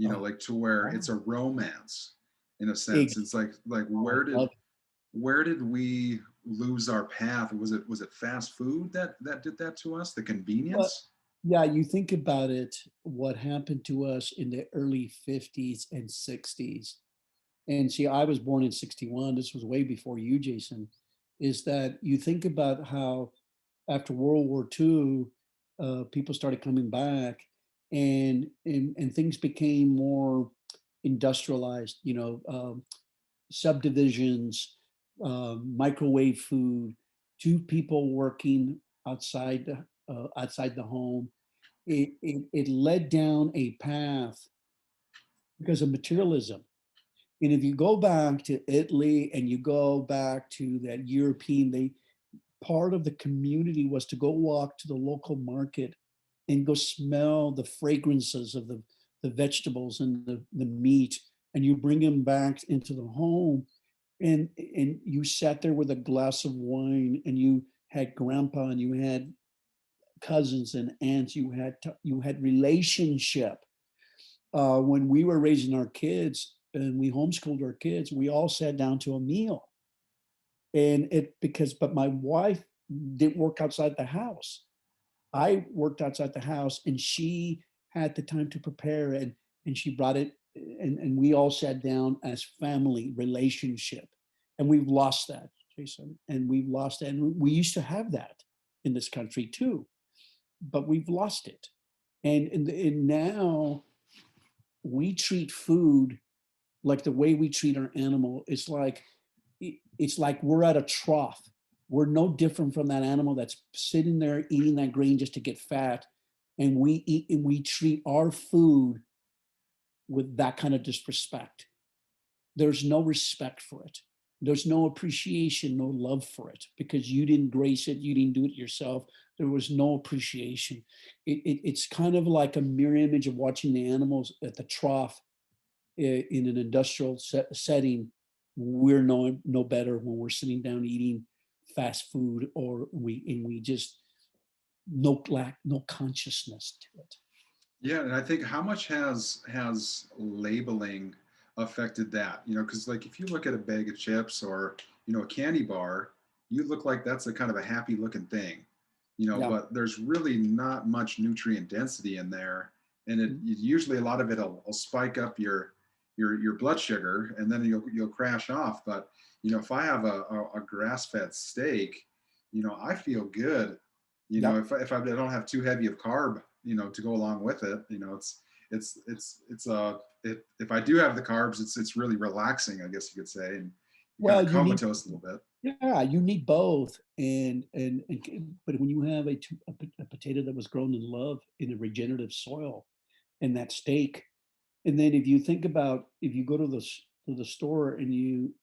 Oh, Like to where oh, it's a romance in a sense. ex- It's like oh, I where did love it. where did we lose our path? Was it fast food that did that to us? The Well, convenience? yeah, you think about it, what happened to us in the early 50s and 60s. And see, I was born in 61. This was way before you, Jason. Is that you think about how after World War II, people started coming back, and things became more industrialized, subdivisions, microwave food, two people working outside the home. It led down a path because of materialism. And if you go back to Italy and you go back to that European, they part of the community was to go walk to the local market and go smell the fragrances of the vegetables and the meat, and you bring them back into the home, and you sat there with a glass of wine, and you had grandpa, and you had cousins and aunts, you had relationship. When we were raising our kids and we homeschooled our kids, we all sat down to a meal. And it because but my wife didn't work outside the house. I worked outside the house, and she had the time to prepare, and she brought it, and we all sat down as family relationship. And we've lost that, Jason, and we've lost that. And we used to have that in this country too, but we've lost it. And now we treat food like the way we treat our animal. It's like we're at a trough. We're no different from that animal that's sitting there eating that grain just to get fat. And we eat and we treat our food with that kind of disrespect. There's no respect for it. There's no appreciation, no love for it, because you didn't grace it, you didn't do it yourself. There was no appreciation. It's kind of like a mirror image of watching the animals at the trough in an industrial setting. We're no better when we're sitting down eating fast food, or we just no consciousness to it. Yeah, and I think how much has labeling affected that? You know, because like if you look at a bag of chips or a candy bar, you look like that's a kind of a happy looking thing, Yeah. but there's really not much nutrient density in there, and usually a lot of it will spike up your blood sugar, and then you'll crash off. But if I have a grass fed steak, I feel good. Yep. If I don't have too heavy of carb, to go along with it, if I do have the carbs, it's really relaxing, I guess you could say, and kind Well, of comatose a little bit. yeah, you need both. But when you have a potato that was grown in love in a regenerative soil, and that steak, and then if you think about, if you go to the store, and you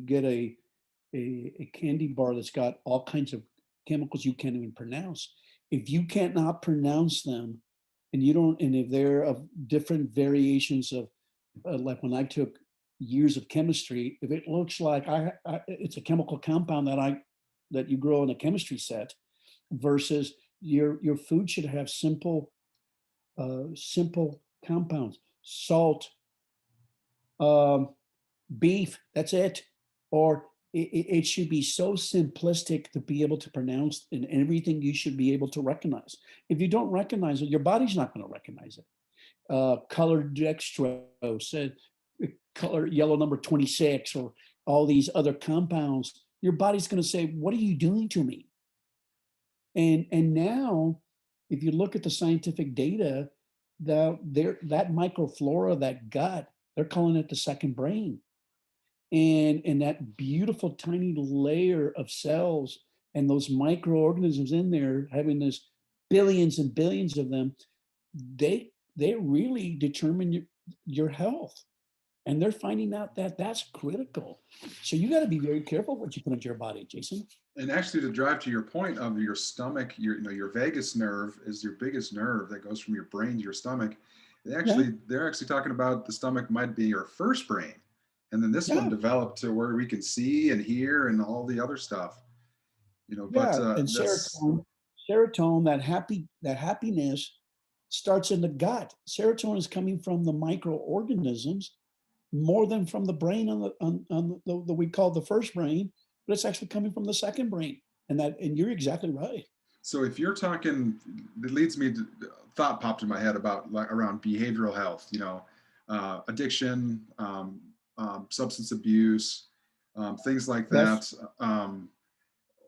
get a candy bar that's got all kinds of chemicals you can't even pronounce. If you can't not pronounce them, and you don't, and if they're of different variations of, like when I took years of chemistry, if it looks like it's a chemical compound that you grow in a chemistry set, versus your food should have simple compounds, salt, um, beef, that's it. Or it should be so simplistic to be able to pronounce, and everything you should be able to recognize. If you don't recognize it, your body's not going to recognize it. Colored dextrose, color yellow number 26, or all these other compounds, your body's going to say, what are you doing to me? And now, if you look at the scientific data, that microflora, that gut, they're calling it the second brain. And that beautiful tiny layer of cells, and those microorganisms in there, having this billions and billions of them, they really determine your health. And they're finding out that that's critical. So you got to be very careful what you put into your body, Jason. And actually, to drive to your point of your stomach, your vagus nerve is your biggest nerve that goes from your brain to your stomach. Yeah, They're actually talking about the stomach might be your first brain, and then this one yeah, developed to where we can see and hear and all the other stuff. But yeah. And that's serotonin, that happiness starts in the gut. Serotonin is coming from the microorganisms more than from the brain on the we call the first brain, but it's actually coming from the second brain. And you're exactly right. so if you're talking, it leads me to thought popped in my head about like around behavioral health. Addiction, substance abuse, things like Yes. that.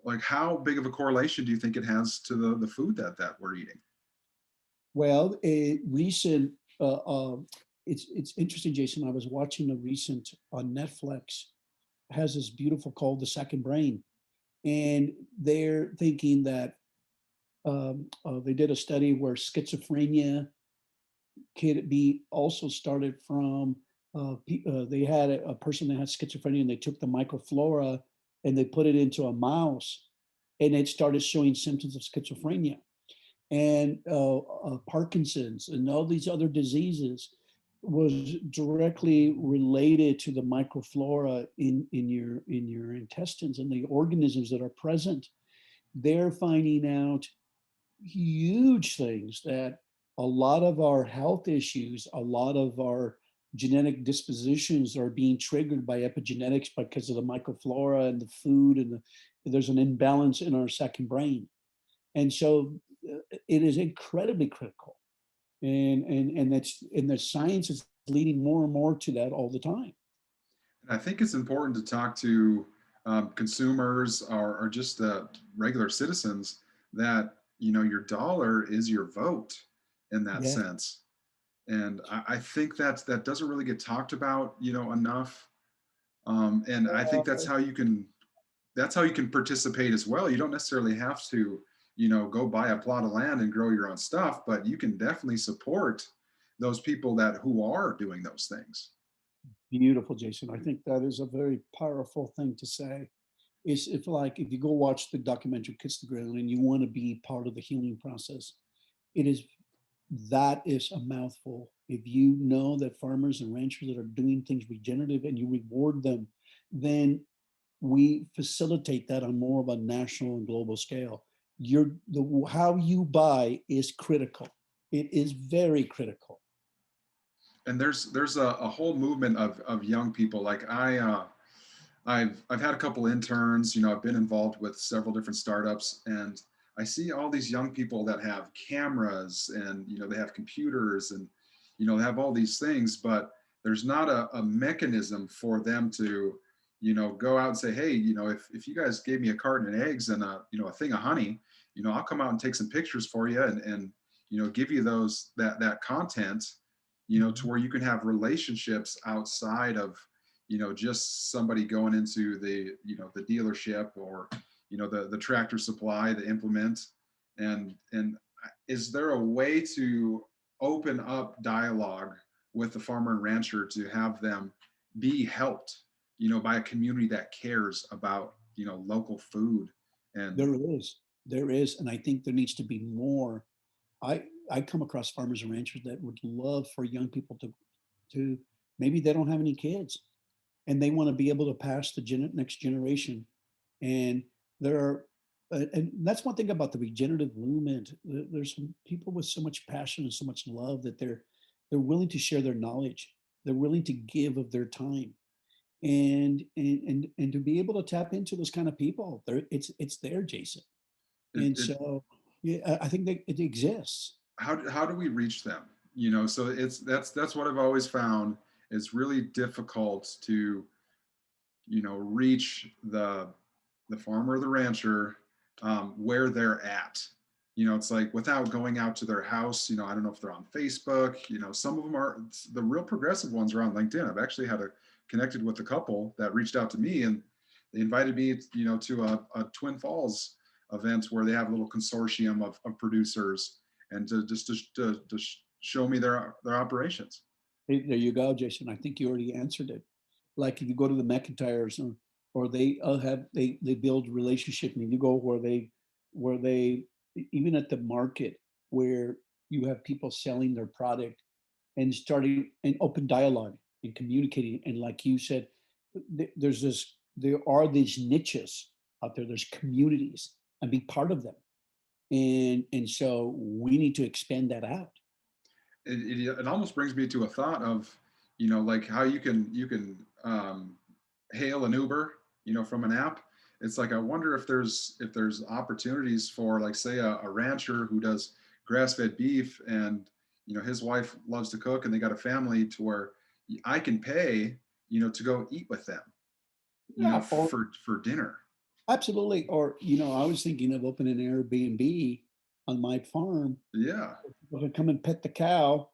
Like how big of a correlation do you think it has to the food that we're eating? Well, a recent it's interesting, Jason. I was watching a recent on Netflix, has this beautiful called The Second Brain, and they're thinking that they did a study where schizophrenia could be also started from they had a person that had schizophrenia, and they took the microflora and they put it into a mouse, and it started showing symptoms of schizophrenia and Parkinson's and all these other diseases. was directly related to the microflora in your intestines and the organisms that are present. They're finding out huge things that a lot of our health issues, a lot of our genetic dispositions are being triggered by epigenetics because of the microflora and the food and there's an imbalance in our second brain. And so it is incredibly critical. And the science is leading more and more to that all the time. And I think it's important to talk to consumers or just regular citizens that your dollar is your vote in that Yeah. sense. And I think that doesn't really get talked about enough. And I think Uh, that's how you can participate as well. You don't necessarily have to go buy a plot of land and grow your own stuff, but you can definitely support those people that who are doing those things. Beautiful, Jason. I think that is a very powerful thing to say. Is if like if you go watch the documentary Kiss the Ground and you want to be part of the healing process, it is that is a mouthful. If you know that farmers and ranchers that are doing things regenerative and you reward them, then we facilitate that on more of a national and global scale. How you buy is critical. It is very critical. And there's a whole movement of young people. Like I've had a couple interns. I've been involved with several different startups, and I see all these young people that have cameras and they have computers and they have all these things, but there's not a mechanism for them to go out and say, hey, if you guys gave me a carton of eggs and a thing of honey, I'll come out and take some pictures for you and give you that content to where you can have relationships outside of just somebody going into the dealership or the tractor supply, the implement. And is there a way to open up dialogue with the farmer and rancher to have them be helped by a community that cares about local food? And There is, there is, and I think there needs to be more. I come across farmers and ranchers that would love for young people to maybe they don't have any kids and they want to be able to pass the next generation. And there are, and that's one thing about the regenerative movement. There's some people with so much passion and so much love that they're willing to share their knowledge. They're willing to give of their time, and to be able to tap into those kind of people. There, it's there, Jason. it, And it so, yeah, I think that it exists. how do we reach them? So that's what I've always found. It's really difficult to reach the farmer or the rancher where they're at. It's like without going out to their house. I don't know if they're on Facebook. Some of them are, the real progressive ones are on LinkedIn. I've actually connected with a couple that reached out to me, and they invited me to a Twin Falls event where they have a little consortium of producers and to show me their operations. There you go, Jason. I think you already answered it. Like if you go to the McIntyres or they have they build relationship and you go where they even at the market where you have people selling their product and starting an open dialogue and communicating. And like you said, there are these niches out there, there's communities and be part of them. And so we need to expand that out. It almost brings me to a thought of like how you can hail an Uber from an app. It's like I wonder if there's opportunities for, like, say a rancher who does grass-fed beef, and his wife loves to cook and they got a family, to where I can pay to go eat with them Yeah, or for dinner. absolutely. Or, I was thinking of opening an Airbnb on my farm. Yeah. People could come and pet the cow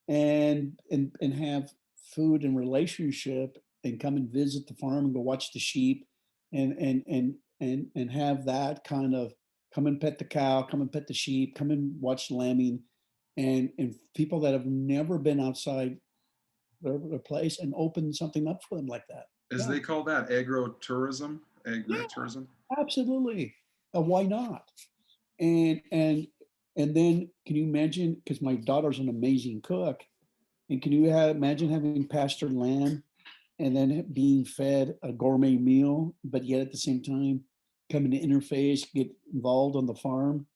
and have food and relationship and come and visit the farm and go watch the sheep and have that kind of come and pet the cow, come and pet the sheep, come and watch lambing and people that have never been outside their place and open something up for them like that. As Yeah. they call that, agritourism. Yeah, Agritourism. absolutely. Why not? And and and then can you imagine? Because my daughter's an amazing cook, And can you imagine having pastured land and then being fed a gourmet meal, but yet at the same time coming to interface, get involved on the farm?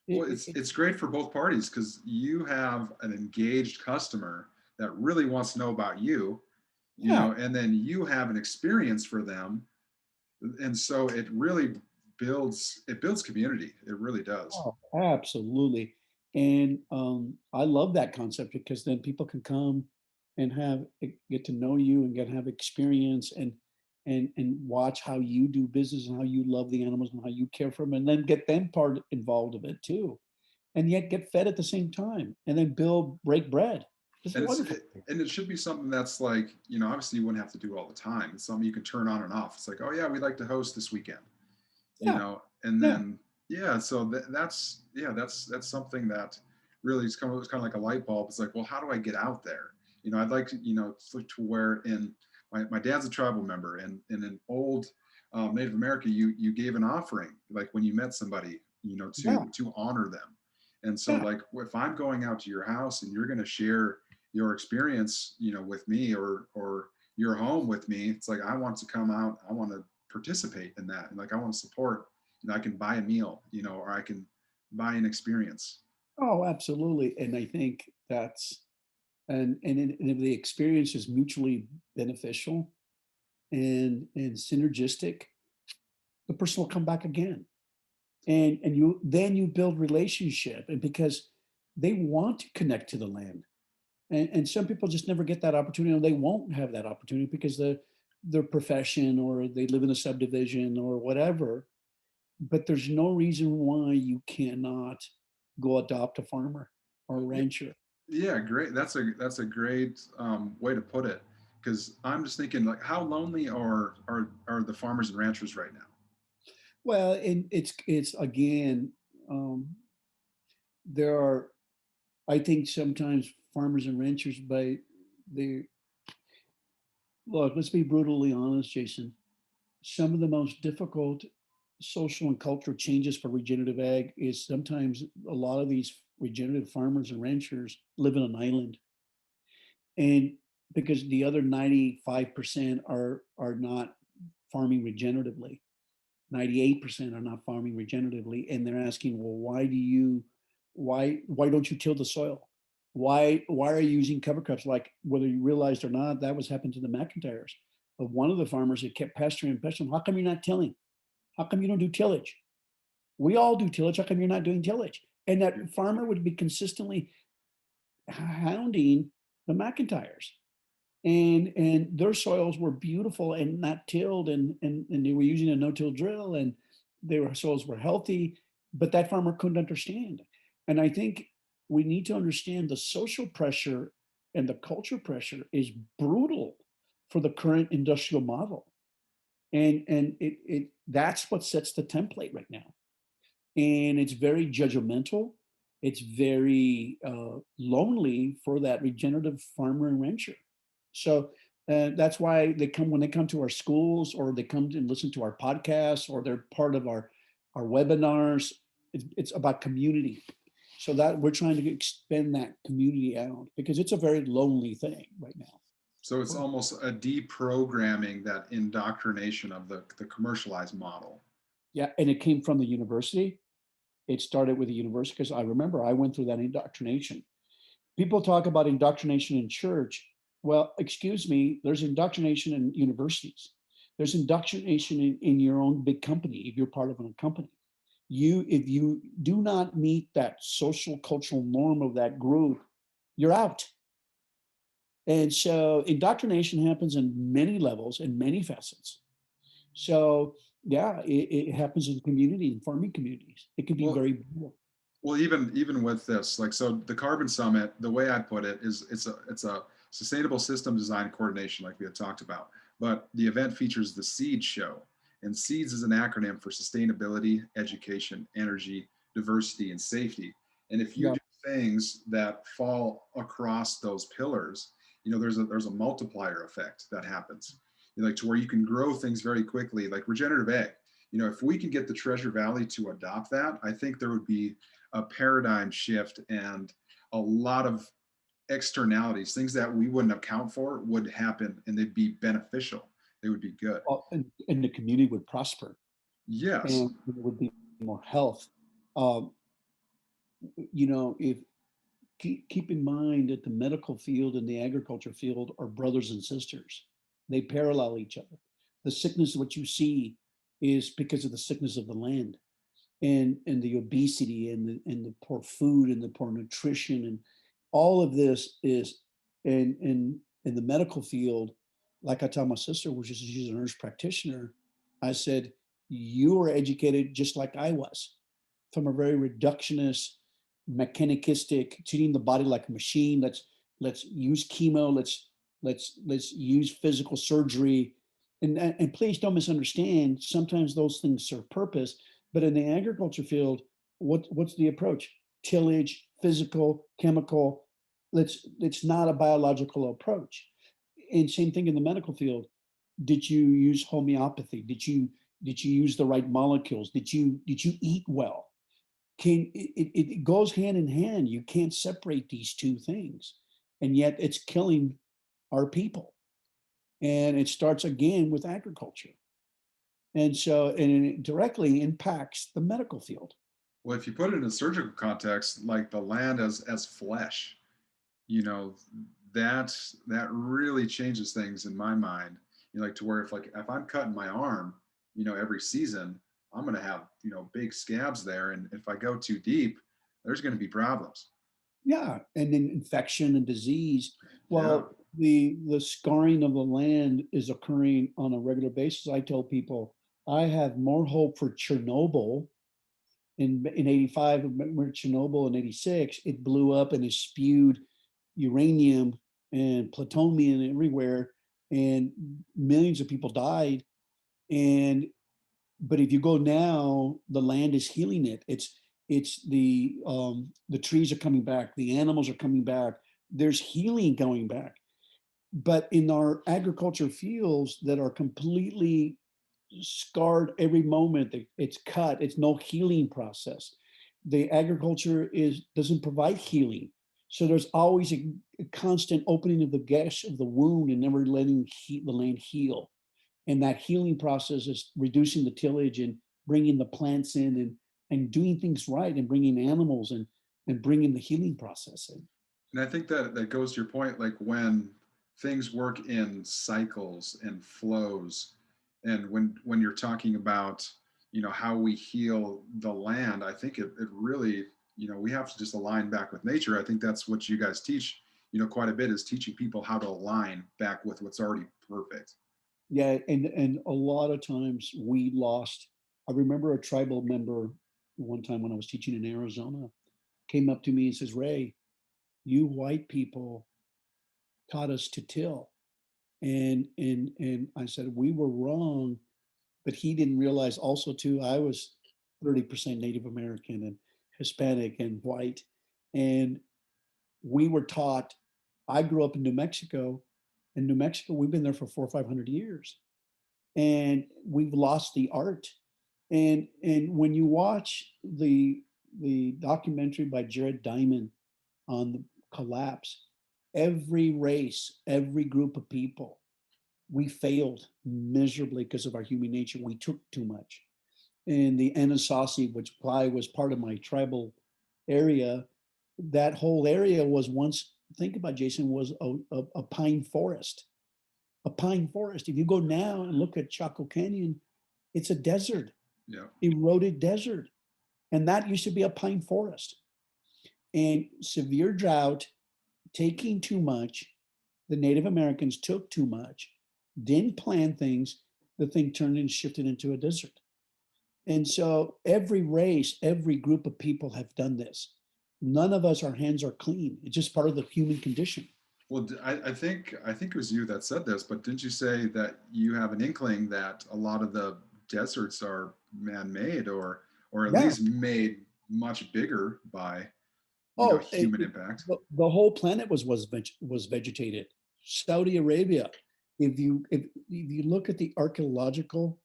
Well, it's great for both parties because you have an engaged customer that really wants to know about you, Yeah. and then you have an experience for them, and so it builds community. It really does. Oh, absolutely. And I love that concept because then people can come and get to know you and have experience and watch how you do business and how you love the animals and how you care for them, and then get them part involved of it too, and yet get fed at the same time, and then break bread. It's And wonderful. and it should be something that's like, obviously you wouldn't have to do all the time. It's something you can turn on and off. It's like, oh yeah, we'd like to host this weekend, Yeah, and yeah. then yeah, so that's something that really is kind of like a light bulb. It's like, well, how do I get out there? I'd like to, to where in my dad's a tribal member, and in an old Native America, you gave an offering, like when you met somebody, Yeah, to honor them. And so yeah. like if I'm going out to your house and you're going to share your experience, with me, or your home with me, it's like I want to come out, I want to participate in that, and like I want to support. I can buy a meal, or I can buy an experience. Oh, absolutely. And I think and if the experience is mutually beneficial and synergistic, the person will come back again. And you build relationship, and because they want to connect to the land. And some people just never get that opportunity, or they won't have that opportunity because their profession, or they live in a subdivision or whatever. But there's no reason why you cannot go adopt a farmer or a rancher. Yeah, great. That's a great way to put it. Because I'm just thinking, like, how lonely are the farmers and ranchers right now? Well, and it's again, um, there are, I think sometimes farmers and ranchers, by they look, let's be brutally honest, Jason. Some of the most difficult social and cultural changes for regenerative ag is sometimes a lot of these regenerative farmers and ranchers live in an island. And because the other 95% are not farming regeneratively. 98% are not farming regeneratively, and they're asking, well, why don't you till the soil? Why are you using cover crops? Like, whether you realized or not, that was happened to the McIntyres. But one of the farmers that kept pasturing and pasturing, how come you're not tilling? How come you don't do tillage? We all do tillage. How come you're not doing tillage? And Yeah. that farmer would be consistently hounding the McIntyres. And their soils were beautiful and not tilled, and they were using a no-till drill, and their soils were healthy, but that farmer couldn't understand. And I think we need to understand the social pressure and the culture pressure is brutal for the current industrial model. And it that's what sets the template right now. And it's very judgmental. It's very lonely for that regenerative farmer and rancher. So that's why when they come to our schools, or they come and listen to our podcasts, or they're part of our webinars. It's about community. So that we're trying to expand that community out, because it's a very lonely thing right now. So it's almost a deprogramming, that indoctrination of the commercialized model. Yeah, and it came from the university. It started with the university, because I remember I went through that indoctrination. People talk about indoctrination in church. Well, excuse me, there's indoctrination in universities. There's indoctrination in your own big company, if you're part of a company. If you do not meet that social cultural norm of that group, you're out. And so indoctrination happens in many levels and many facets. So yeah, it happens in community and farming communities. It can be Well, very brutal. well, even with this, like, so the Carbon Summit, the way I put it is it's a sustainable system design coordination, like we had talked about. But the event features the SEED show, and SEEDS is an acronym for sustainability, education, energy, diversity, and safety. And if you Yeah. do things that fall across those pillars, there's a multiplier effect that happens. Like, to where you can grow things very quickly, like regenerative ag. If we could get the Treasure Valley to adopt that, I think there would be a paradigm shift and a lot of externalities, things that we wouldn't account for would happen, and they'd be beneficial. They would be good. And the community would prosper, Yes. and there would be more health. Um, if keep in mind that the medical field and the agriculture field are brothers and sisters. They parallel each other. The sickness, what you see, is because of the sickness of the land, and the obesity, and the poor food, and the poor nutrition, and all of this is in the medical field. Like I tell my sister, which is she's a nurse practitioner, I said, you were educated just like I was, from a very reductionist, mechanistic, treating the body like a machine. Let's use chemo. Let's use physical surgery. And please don't misunderstand. Sometimes those things serve purpose, but in the agriculture field, what's the approach? Tillage, physical, chemical. It's not a biological approach. And same thing in the medical field. Did you use homeopathy? Did you use the right molecules? Did you eat well? It goes hand in hand. You can't separate these two things, and yet it's killing our people. And it starts again with agriculture, and it directly impacts the medical field. Well, if you put it in a surgical context, like the land as flesh, you know, that really changes things in my mind. Like to where if I'm cutting my arm, every season, I'm going to have big scabs there, and if I go too deep, there's going to be problems. Yeah, and then infection and disease. Yeah. Well, the scarring of the land is occurring on a regular basis. I tell people I have more hope for Chernobyl in 85. Remember Chernobyl in 86, it blew up and it spewed uranium and plutonium everywhere, and millions of people died. And but if you go now, the land is healing it. It's the trees are coming back, the animals are coming back. There's healing going back. But in our agriculture fields that are completely scarred every moment, it's cut. It's no healing process. The agriculture is doesn't provide healing. So there's always a constant opening of the gash of the wound and never letting the land heal. And that healing process is reducing the tillage and bringing the plants in, and doing things right, and bringing animals and bringing the healing process in. And I think that goes to your point, like when things work in cycles and flows, and when you're talking about how we heal the land, I think it really we have to just align back with nature. I think that's what you guys teach quite a bit, is teaching people how to align back with what's already perfect. Yeah, and a lot of times we lost. I remember a tribal member one time when I was teaching in Arizona came up to me and says, Ray, you white people taught us to till. And I said, we were wrong, but he didn't realize also too, I was 30% Native American and Hispanic and white. And we were taught, I grew up in New Mexico. In New Mexico, we've been there for 400 or 500 years. And we've lost the art. And when you watch the documentary by Jared Diamond on the collapse, every race, every group of people, we failed miserably because of our human nature. We took too much. And the Anasazi, which I was part of my tribal area, that whole area was once, think about, Jason, was a pine forest. A pine forest. If you go now and look at Chaco Canyon, it's a desert, Yeah. eroded desert. And that used to be a pine forest. And severe drought, taking too much, the Native Americans took too much, didn't plan things, the thing turned and shifted into a desert. And so every race, every group of people have done this. None of us, our hands are clean. It's just part of the human condition. Well, I think it was you that said this, but didn't you say that you have an inkling that a lot of the deserts are man-made, or at Yeah. least made much bigger by Oh, human impact? the whole planet was vegetated. Saudi Arabia. If you look at the archaeological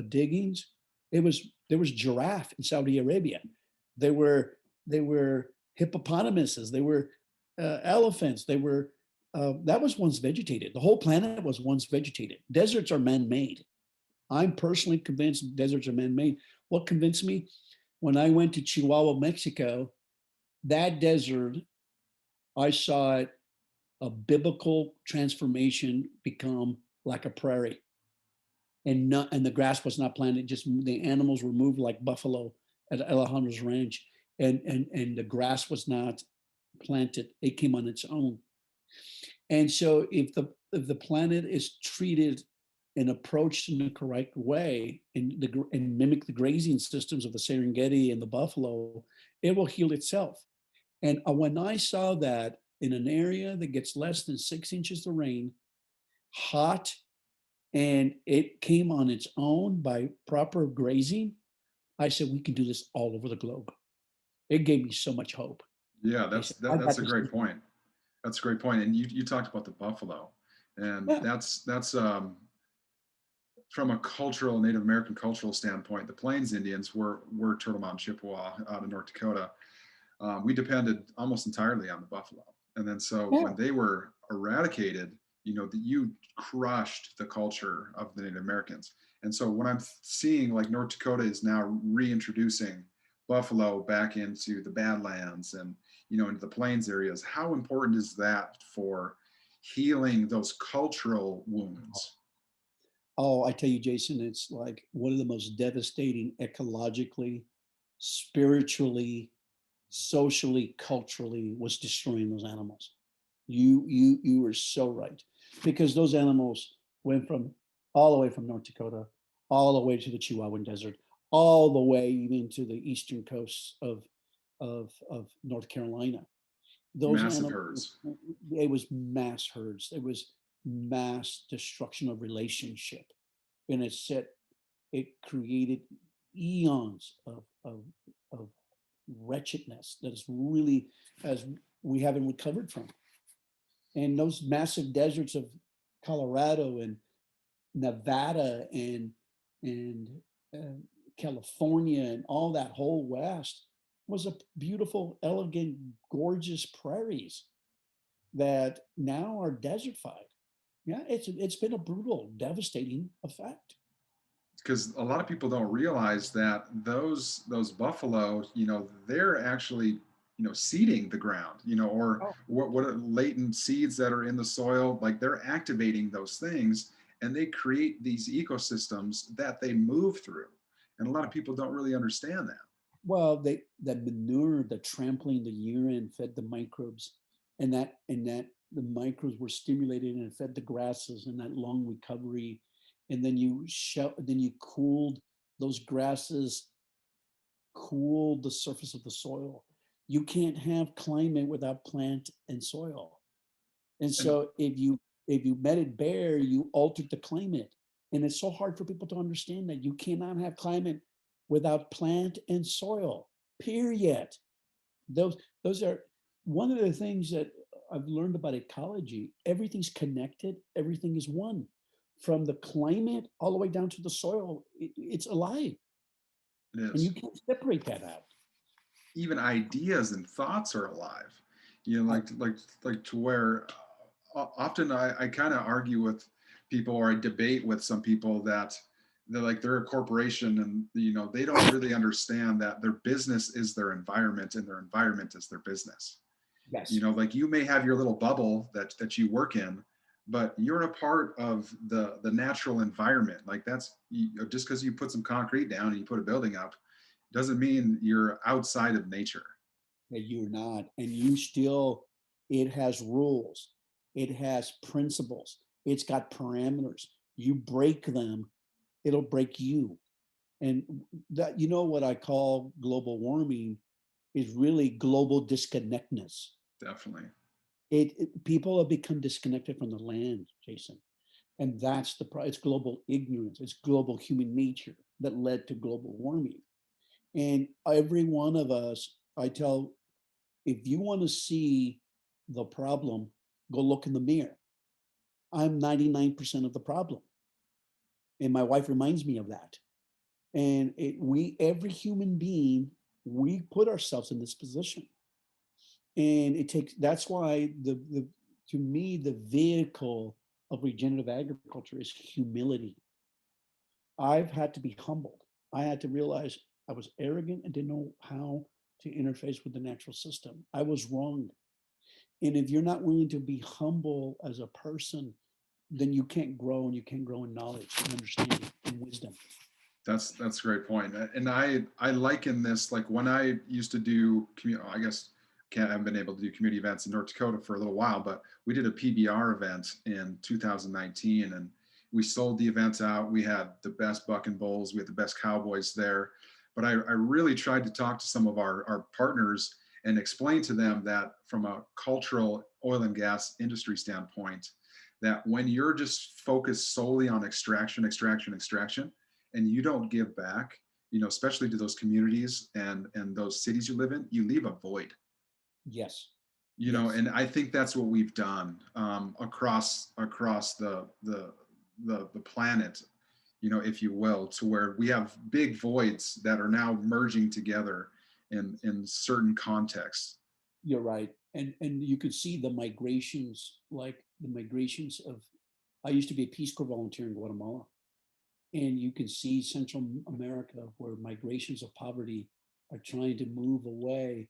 diggings, there was giraffe in Saudi Arabia. There were hippopotamuses. There were elephants. They were, that was once vegetated. The whole planet was once vegetated. Deserts are man-made. I'm personally convinced deserts are man-made. What convinced me? When I went to Chihuahua, Mexico, that desert, I saw it, a biblical transformation become like a prairie. And the grass was not planted, just the animals were moved like buffalo at Alejandro's ranch. And the grass was not planted, it came on its own. And so if the planet is treated and approached in the correct way and mimic the grazing systems of the Serengeti and the buffalo, it will heal itself. And when I saw that in an area that gets less than 6 inches of rain, hot, and it came on its own by proper grazing, I said, we can do this all over the globe. It gave me so much hope. Yeah, I that's said, that, I've that's got a this. great point. That's a great point. And you talked about the buffalo, and Yeah. that's from a cultural Native American cultural standpoint. The Plains Indians were Turtle Mountain Chippewa out of North Dakota. We depended almost entirely on the buffalo, and then so Yeah. when they were eradicated, you crushed the culture of the Native Americans. And so what I'm seeing, like North Dakota is now reintroducing buffalo back into the Badlands and into the plains areas. How important is that for healing those cultural wounds? Oh, I tell you, Jason, it's like one of the most devastating ecologically, spiritually, socially, culturally was destroying those animals. You were so right, because those animals went from all the way from North Dakota, all the way to the Chihuahuan Desert, all the way even to the eastern coast of North Carolina. Those Massive animals, herds. it was mass herds. It was mass destruction of relationship, and it created eons of wretchedness that is really, as we haven't recovered from. And those massive deserts of Colorado and Nevada and uh, California and all that whole West was a beautiful, elegant, gorgeous prairies that now are desertified. Yeah, it's been a brutal, devastating effect. Because a lot of people don't realize that those buffalo, they're actually, seeding the ground, or Oh, what are latent seeds that are in the soil, like they're activating those things, and they create these ecosystems that they move through. And a lot of people don't really understand that. well, the manure, the trampling, the urine fed the microbes, and that the microbes were stimulated and it fed the grasses and that lung recovery, and then you cooled those grasses, cooled the surface of the soil. You can't have climate without plant and soil. And And so if you met it bare, you altered the climate. And it's so hard for people to understand that you cannot have climate without plant and soil. Period. Those those are one of the things that I've learned about ecology. Everything's connected, everything is one. From the climate all the way down to the soil, it's alive. it And you is. can't separate that out. Even ideas and thoughts are alive, I, like to where often I kind of argue with people, or I debate with some people that they're a corporation, and they don't really understand that their business is their environment and their environment is their business. yes. Like you may have your little bubble that you work in, but you're a part of the natural environment. Like that's just because you put some concrete down and you put a building up doesn't mean you're outside of nature. That you're not, and you still, it has rules, it has principles, it's got parameters. You break them, it'll break you. And that, what I call global warming is really global disconnectedness. Definitely. People have become disconnected from the land, Jason, and that's it's global ignorance, it's global human nature that led to global warming. And every one of us, I tell, if you want to see the problem, go look in the mirror. I'm 99% of the problem. And my wife reminds me of that. And every human being, we put ourselves in this position. And it takes, that's why to me, the vehicle of regenerative agriculture is humility. I've had to be humbled. I had to realize I was arrogant and didn't know how to interface with the natural system. I was wrong. And if you're not willing to be humble as a person, then you can't grow, and you can't grow in knowledge and understanding and wisdom. That's a great point. And I liken this, like when I used to do I guess can't haven't been able to do community events in North Dakota for a little while, but we did a PBR event in 2019, and we sold the event out. We had the best buck and bulls, we had the best cowboys there. But I really tried to talk to some of our partners and explain to them that from a cultural oil and gas industry standpoint, that when you're just focused solely on extraction, extraction, extraction, and you don't give back, especially to those communities and those cities you live in, you leave a void. Yes. Yes. And I think that's what we've done across the planet, if you will, to where we have big voids that are now merging together in certain contexts. You're right. And you could see the migrations, like the migrations of, I used to be a Peace Corps volunteer in Guatemala. And you can see Central America where migrations of poverty are trying to move away,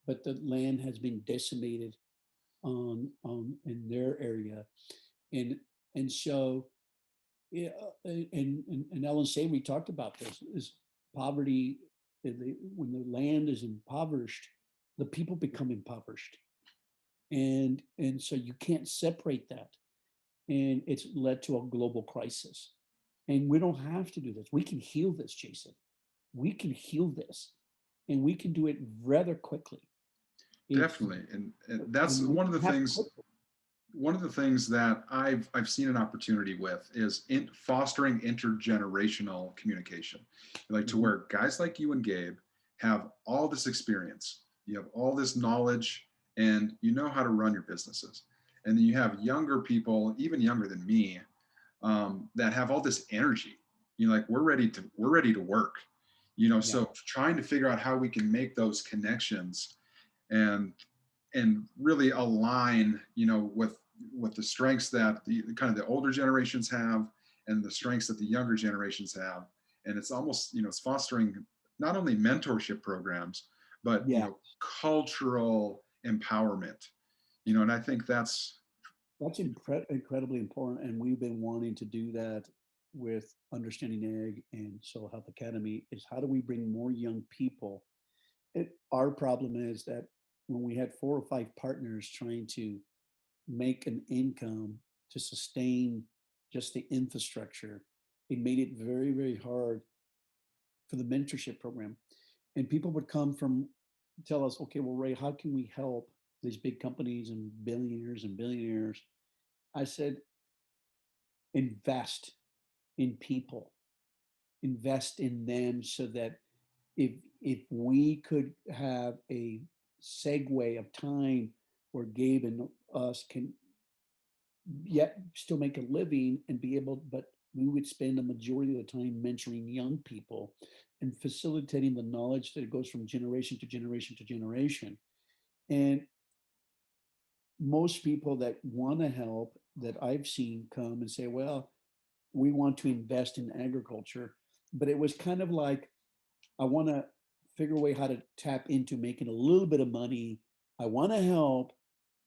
but the land has been decimated in their area. And and so yeah, and Ellen Savory talked about this, is poverty, when the land is impoverished, the people become impoverished. And so you can't separate that. And it's led to a global crisis. And we don't have to do this. We can heal this, Jason. We can heal this. And we can do it rather quickly. If Definitely. And that's and we one of can the have things quickly. one of the things that I've seen an opportunity with is in fostering intergenerational communication, like to Mhm. where guys like you and Gabe have all this experience, you have all this knowledge, and you know how to run your businesses, and then you have younger people, even younger than me, that have all this energy. Like we're ready to work. Yeah, So trying to figure out how we can make those connections and really align, with the strengths that the kind of the older generations have and the strengths that the younger generations have. And it's almost, it's fostering not only mentorship programs, but yeah. cultural empowerment. And I think that's That's incredibly important. And we've been wanting to do that with Understanding Ag and Soil Health Academy, is how do we bring more young people? Our problem is that when we had 4 or 5 partners trying to make an income to sustain just the infrastructure, it made it very, very hard for the mentorship program. And people would come from, tell us, okay, well, Ray, how can we help these big companies and billionaires and billionaires? I said, invest in people, invest in them, so that if if we could have a segue of time where Gabe and us can yet still make a living and be able, but we would spend the majority of the time mentoring young people and facilitating the knowledge that goes from generation to generation to generation. And most people that want to help that I've seen come and say, well, we want to invest in agriculture. But it was kind of like, I want to figure a way how to tap into making a little bit of money. I want to help,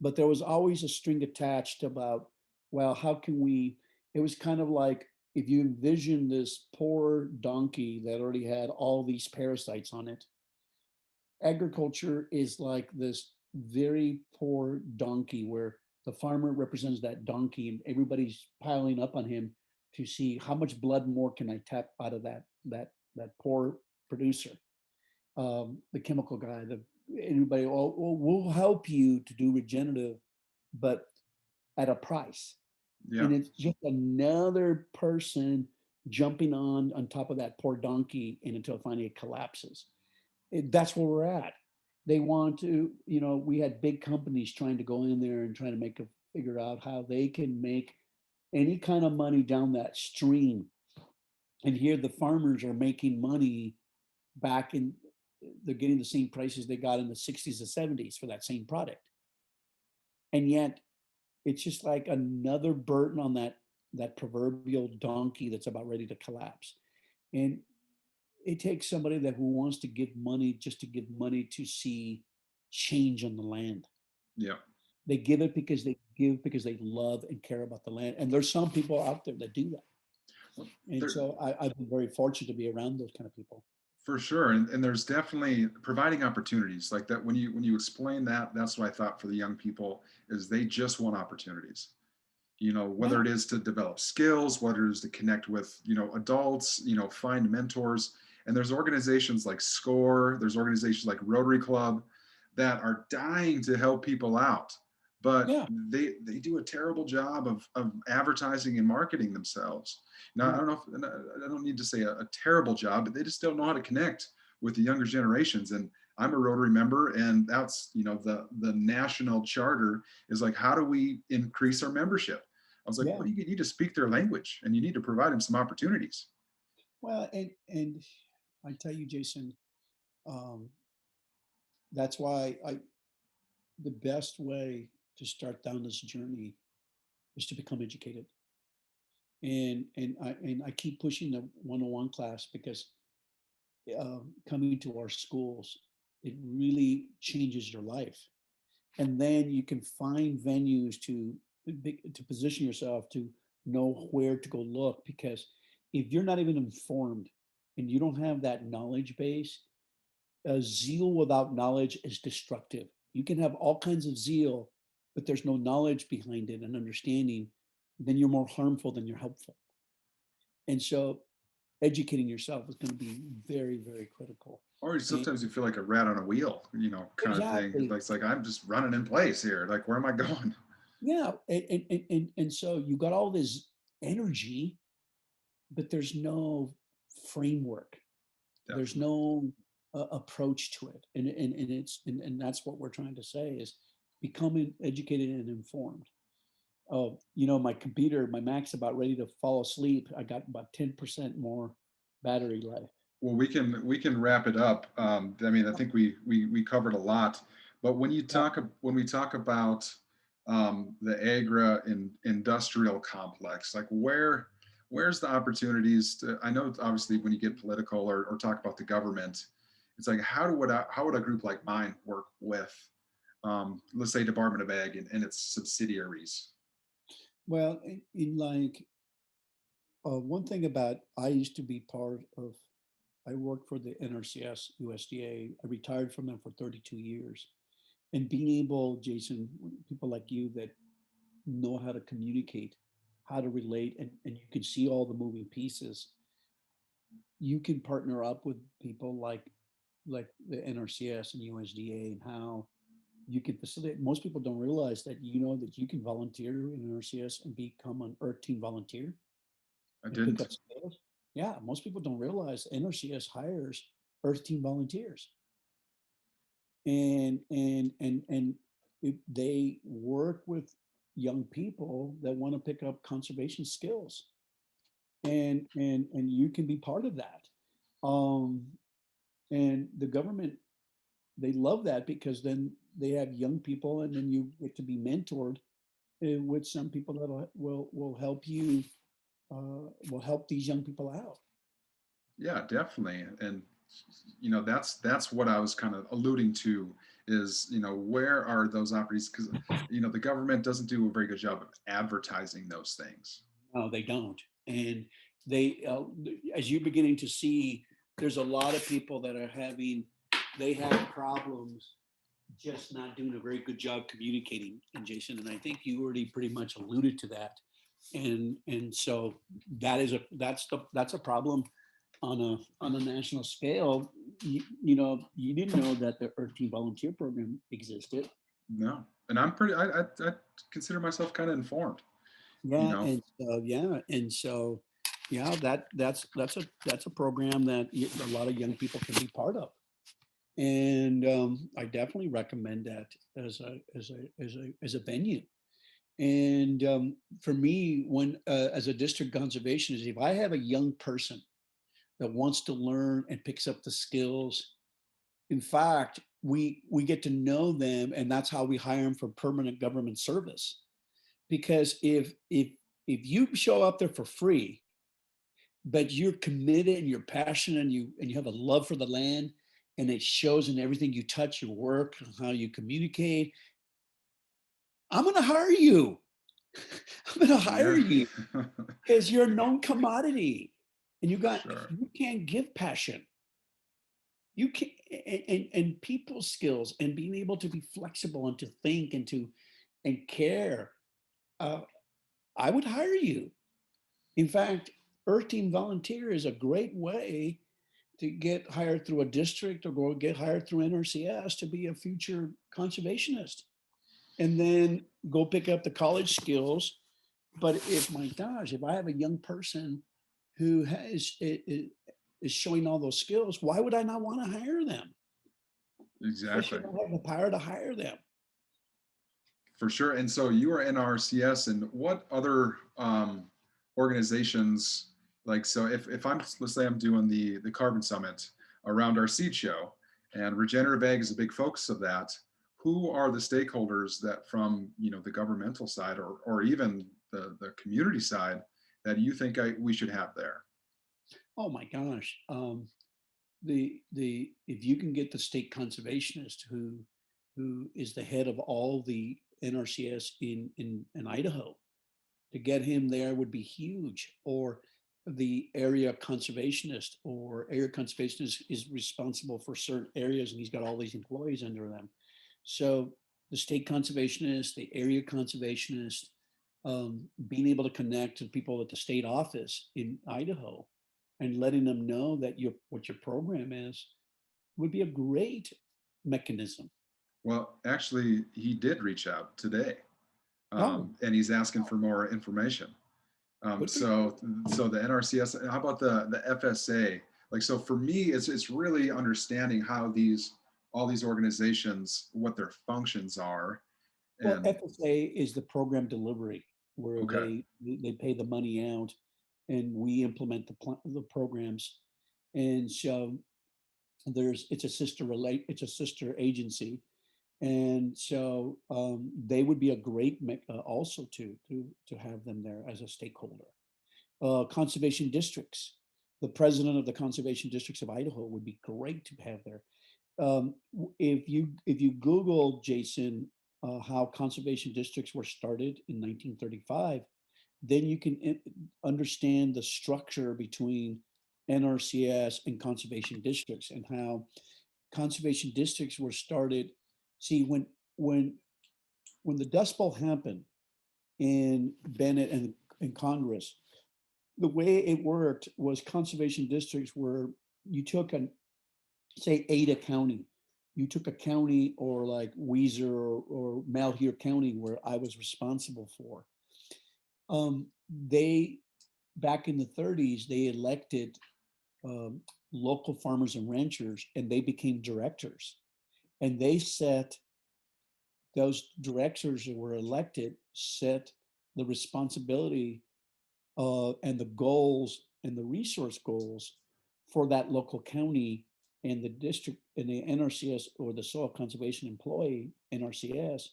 but there was always a string attached about, well, how can we? It was kind of like, if you envision this poor donkey that already had all these parasites on it, agriculture is like this very poor donkey where the farmer represents that donkey and everybody's piling up on him to see how much blood more can I tap out of that poor producer. The chemical guy, anybody, oh, we'll help you to do regenerative, but at a price. yeah And it's just another person jumping on top of that poor donkey, and until finally it collapses. That's where we're at. They want to, we had big companies trying to go in there and trying to figure out how they can make any kind of money down that stream. And here the farmers are making money back in they're getting the same prices they got in the 60s and 70s for that same product. And yet it's just like another burden on that proverbial donkey that's about ready to collapse. And it takes somebody that who wants to give money just to give money to see change on the land. Yeah. They give it because they give because they love and care about the land. And there's some people out there that do that. And There, so I've been very fortunate to be around those kind of people. for sure. And there's definitely providing opportunities like that. When you explain that, that's what I thought for the young people is they just want opportunities. Whether Yeah, it is to develop skills, whether it is to connect with, adults, find mentors. And there's organizations like SCORE, there's organizations like Rotary Club that are dying to help people out. But yeah, they do a terrible job of advertising and marketing themselves. Now, I yeah, don't know if I don't need to say a terrible job, but they just don't know how to connect with the younger generations. And I'm a Rotary member, and that's the national charter is like, how do we increase our membership? I was like, yeah. well, you need to speak their language, and you need to provide them some opportunities. Well, and I tell you, Jason, um, that's why the best way to start down this journey is to become educated. And I keep pushing the 101 class because coming to our schools, it really changes your life. And then you can find venues to position yourself to know where to go look. Because if you're not even informed and you don't have that knowledge base, zeal without knowledge is destructive. You can have all kinds of zeal, but there's no knowledge behind it and understanding, then you're more harmful than you're helpful. And so educating yourself is going to be very, very critical. Or And sometimes you feel like a rat on a wheel, kind of thing. exactly. It's like I'm just running in place here. Like, where am I going? Yeah. And so you got all this energy, but there's no framework. There's Definitely. no approach to it. And that's what we're trying to say is becoming educated and informed. Oh, my computer, my Mac's about ready to fall asleep. I got about 10% more battery life. Well, we can wrap it up. I mean, I think we covered a lot, but Yeah. when we talk about the industrial complex, like where's the opportunities to? I know obviously when you get political or talk about the government, it's like how would a group like mine work with, let's say Department of Ag and its subsidiaries? Well, in like one thing about I used to be part of. I worked for the NRCS USDA. I retired from them for 32 years, and being able, Jason, people like you that know how to communicate, how to relate, and you can see all the moving pieces. You can partner up with people like the NRCS and USDA and how you can facilitate. Most people don't realize that that you can volunteer in NRCS and become an Earth Team volunteer I and pick didn't. up skills. Yeah, most people don't realize NRCS hires Earth Team volunteers, and if they work with young people that want to pick up conservation skills, and you can be part of that. Um, and the government, they love that because then they have young people, and then you get to be mentored with some people that will help you, will help these young people out. Yeah, definitely. And that's what I was kind of alluding to is, where are those opportunities? Because, the government doesn't do a very good job of advertising those things. No, they don't. And they, as you're beginning to see, there's a lot of people that are they have problems just not doing a very good job communicating. And Jason, and I think you already pretty much alluded to that. And so that's a problem on a national scale. You didn't know that the Earth Team Volunteer Program existed. No. And I consider myself kind of informed, you Yeah, know. and so yeah, that's a program that a lot of young people can be part of, and I definitely recommend that as a venue. And for me, when as a district conservationist, if I have a young person that wants to learn and picks up the skills, In fact, we get to know them, and that's how we hire them for permanent government service. Because if you show up there for free, but you're committed and you're passionate and you have a love for the land, and it shows in everything you touch, your work, how you communicate, I'm going to hire you. I'm going to hire Yeah. you because you're a known commodity, and Sure. you can't give passion. You can and people skills and being able to be flexible and to think and care. Uh, I would hire you. In fact, Earth Team Volunteer is a great way to get hired through a district or go get hired through NRCS to be a future conservationist, and then go pick up the college skills. But if, my gosh, if I have a young person who is showing all those skills, why would I not want to hire them? Especially Exactly. if I have the power to hire them. For sure. And so you are NRCS, and what other organizations, like, so if I'm, let's say I'm doing the Carbon Summit around our seed show, and regenerative ag is a big focus of that, who are the stakeholders that from, the governmental side, or even the community side, that you think we should have there? Oh my gosh. The if you can get the state conservationist who is the head of all the NRCS in Idaho, to get him there would be huge. Or the area conservationist, or area conservationist is responsible for certain areas, and he's got all these employees under them. So the state conservationist, the area conservationist, being able to connect to people at the state office in Idaho and letting them know that what your program is would be a great mechanism. Well, actually, he did reach out today, Oh, and he's asking for more information. good for you. So the NRCS, how about the FSA? Like, so for me, it's really understanding how all these organizations, what their functions are. Well, And FSA is the program delivery, where okay, they pay the money out and we implement the programs. And so it's a sister agency. And so they would be a great also to have them there as a stakeholder. Conservation districts, the president of the conservation districts of Idaho would be great to have there. If you Google, Jason, how conservation districts were started in 1935, then you can understand the structure between NRCS and conservation districts, and how conservation districts were started. See, when when the Dust Bowl happened in Bennett and Congress, the way it worked was conservation districts were, you took a, say, Ada County. You took a county, or like Weiser or Malheur County, where I was responsible for. They, back in the 30s, they elected um, local farmers and ranchers, and they became directors. And they set, those directors that were elected set the responsibility and the goals and the resource goals for that local county. And the district and the NRCS, or the soil conservation employee, NRCS,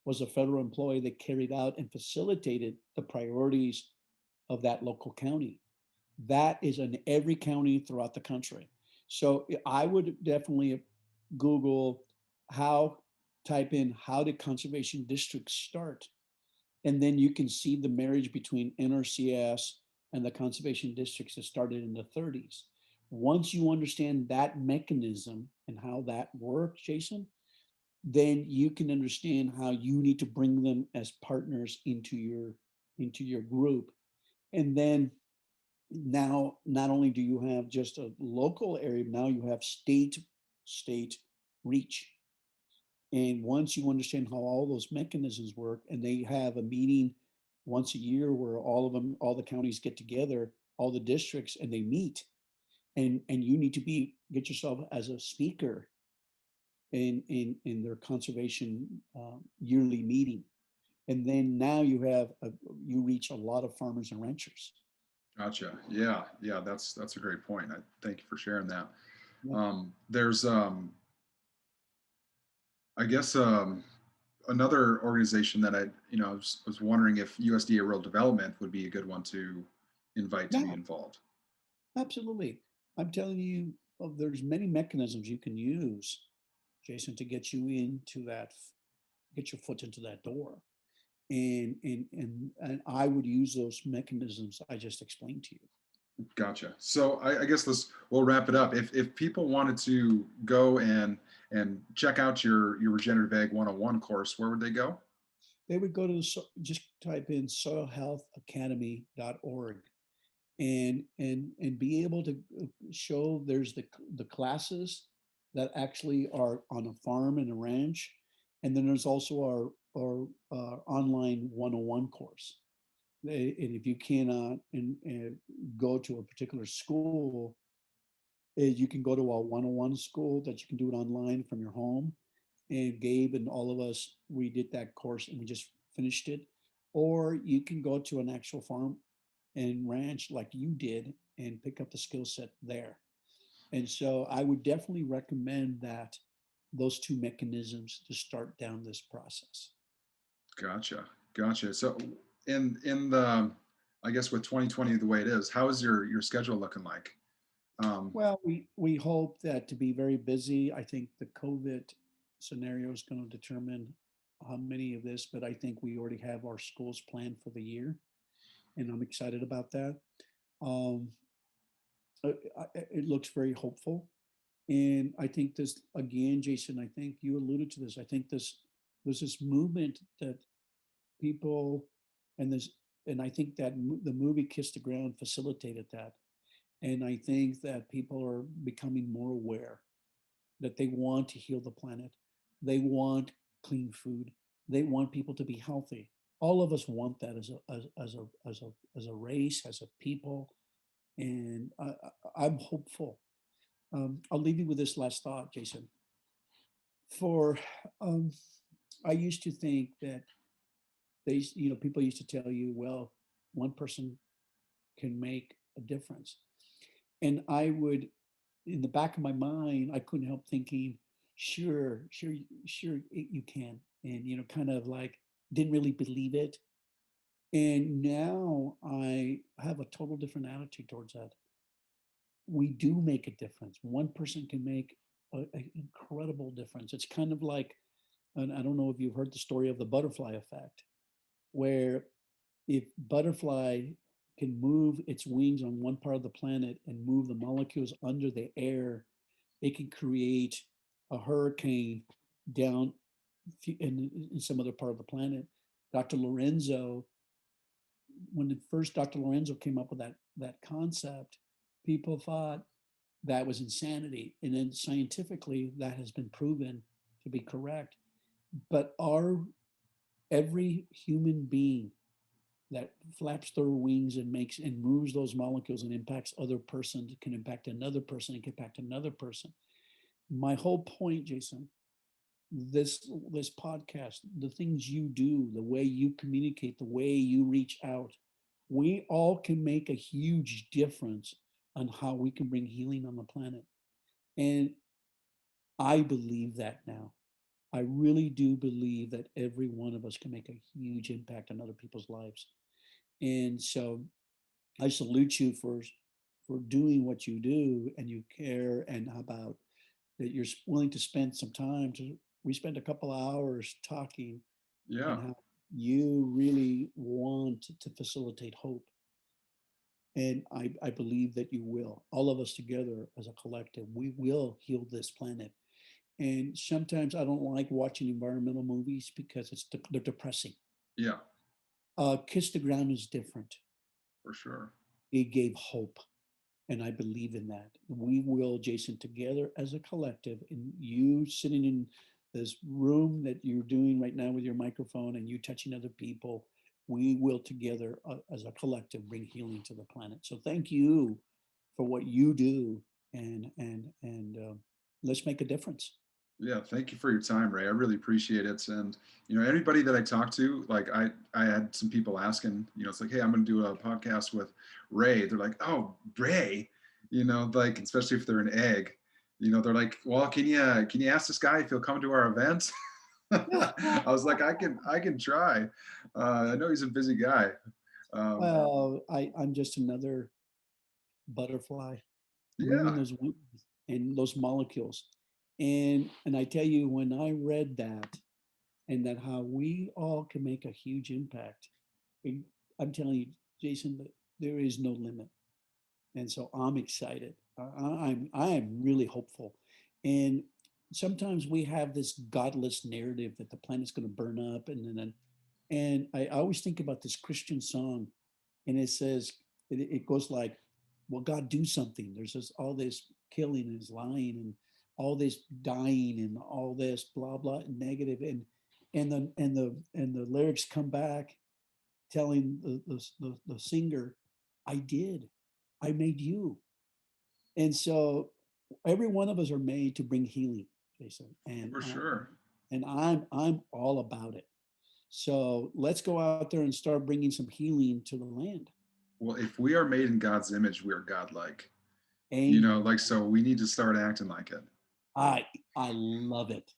was a federal employee that carried out and facilitated the priorities of that local county. That is in every county throughout the country. So I would definitely Google how, type in how did conservation districts start, and then you can see the marriage between NRCS and the conservation districts that started in the 30s. Once you understand that mechanism and how that works, Jason, then you can understand how you need to bring them as partners into your group. And then now, not only do you have just a local area, now you have state reach. And once you understand how all those mechanisms work, and they have a meeting once a year where all the counties get together, all the districts, and they meet, and you need to get yourself as a speaker in their conservation yearly meeting. And then now you reach a lot of farmers and ranchers. gotcha. Yeah, yeah, that's a great point. I thank you for sharing that. Yeah. There's I guess another organization that was wondering if USDA Rural Development would be a good one to invite to be Yeah, involved. absolutely. I'm telling you, there's many mechanisms you can use, Jason, to get you into that, get your foot into that door. And I would use those mechanisms I just explained to you. Gotcha. So I guess we'll wrap it up. If people wanted to go and check out your Regenerative Ag 101 course, where would they go? They would go to just type in soilhealthacademy.org and be able to show there's the classes that actually are on a farm and a ranch, and then there's also our online 101 course. And if you cannot go to a particular school, you can go to a 101 school that you can do it online from your home. And Gabe and all of us, we did that course and we just finished it. Or you can go to an actual farm and ranch like you did and pick up the skill set there. And so I would definitely recommend that, those two mechanisms to start down this process. Gotcha. Gotcha. So in the I guess with 2020 the way it is, how is your schedule looking like? Um, Well, we hope that to be very busy. I think the COVID scenario is going to determine how many of this, but I think we already have our schools planned for the year, and I'm excited about that. Um, it looks very hopeful, and I think this again, Jason. I think you alluded to this. I think there's this movement that people and this, and I think that the movie Kiss the Ground facilitated that. And I think that people are becoming more aware that they want to heal the planet. They want clean food. They want people to be healthy. All of us want that as a race, as a people. And I'm hopeful. I'll leave you with this last thought, Jason. For um, I used to think that people used to tell you, well, one person can make a difference. And I would, in the back of my mind, I couldn't help thinking, sure, sure, sure, you can. And, kind of like didn't really believe it. And now I have a total different attitude towards that. We do make a difference. One person can make an incredible difference. It's kind of like, and I don't know if you've heard the story of the butterfly effect, where if butterfly can move its wings on one part of the planet and move the molecules under the air, it can create a hurricane down in some other part of the planet. Dr. Lorenzo, when the first Dr. Lorenzo came up with that concept, people thought that was insanity. And then scientifically, that has been proven to be correct. But every human being that flaps their wings and makes and moves those molecules and impacts other person can impact another person and can impact another person. My whole point, Jason, this podcast, the things you do, the way you communicate, the way you reach out, we all can make a huge difference on how we can bring healing on the planet. And I believe that now. I really do believe that every one of us can make a huge impact on other people's lives. And so I salute you for doing what you do and you care, and how about that you're willing to spend some time to, we spent a couple of hours talking, yeah. and how you really want to facilitate hope. And I believe that you will. All of us together as a collective, we will heal this planet. And sometimes I don't like watching environmental movies because they're depressing. Yeah, Kiss the Ground is different. for sure. It gave hope. And I believe in that. We will, Jason, together as a collective, and you sitting in this room that you're doing right now with your microphone and you touching other people, we will together as a collective bring healing to the planet. So thank you for what you do, and let's make a difference. Yeah, thank you for your time, Ray. I really appreciate it. And anybody that I talk to, like I had some people asking, it's like, hey, I'm going to do a podcast with Ray. They're like, oh, Ray, like especially if they're an egg. You know, they're like, well, can you ask this guy if he'll come to our events? I was like, I can try. I know he's a busy guy. Um, Well, I'm just another butterfly moving yeah, those wings and those molecules. And I tell you, when I read that and that how we all can make a huge impact, it- I'm telling you, Jason, that there is no limit. And so I'm excited. I'm really hopeful. And sometimes we have this godless narrative that the planet's going to burn up, and I always think about this Christian song, and it says it goes like, "Well, God, do something." There's just all this killing and lying and all this dying and all this blah blah negative, and the lyrics come back telling the singer, "I did, I made you." And so every one of us are made to bring healing, Jason, for sure. and I'm all about it. So let's go out there and start bringing some healing to the land. Well, if we are made in God's image, we are godlike. You know, Amen. like, so we need to start acting like it. I I love it.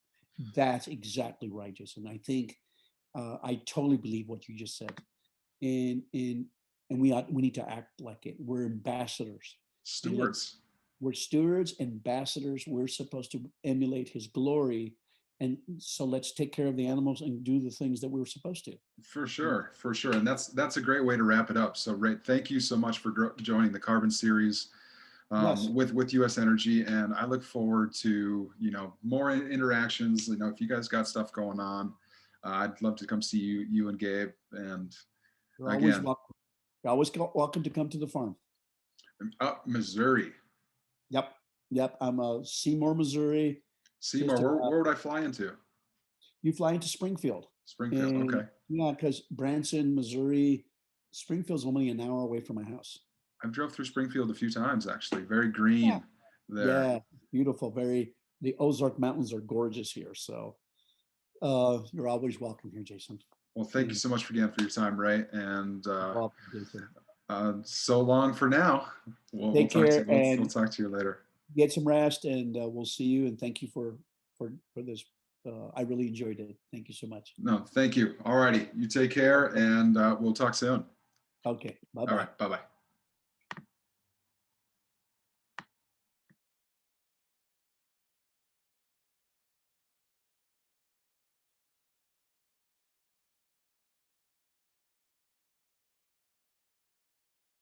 That's exactly right, Jason. I think I totally believe what you just said, and and we need to act like it. We're ambassadors, and Stewards. we're stewards, ambassadors. We're supposed to emulate His glory, and so let's take care of the animals and do the things that we were supposed to. For sure, for sure. And that's a great way to wrap it up. So, Ray, thank you so much for joining the Carbon Series Yes. with US Energy, and I look forward to, more interactions. You know, if you guys got stuff going on, I'd love to come see you and Gabe. And You're always again, welcome. You're always welcome to come to the farm. up Missouri, Yep. Yep. I'm Seymour, Missouri. Seymour. Just Where would I fly into? you fly into Springfield. Springfield. And Okay. yeah, because Branson, Missouri, Springfield's only an hour away from my house. I've drove through Springfield a few times actually. Very Yeah. green there. Yeah. Beautiful. The Ozark Mountains are gorgeous here. So you're always welcome here, Jason. Well, thank you And so much again for your time, Ray. And welcome, Jason. so long for now. We'll Take talk to care you. We'll and talk to you later. get some rest, and we'll see you. And thank you for this. I really enjoyed it. Thank you so much. No, thank you. All righty. You take care, and we'll talk soon. Okay. Bye All bye. right. Bye bye.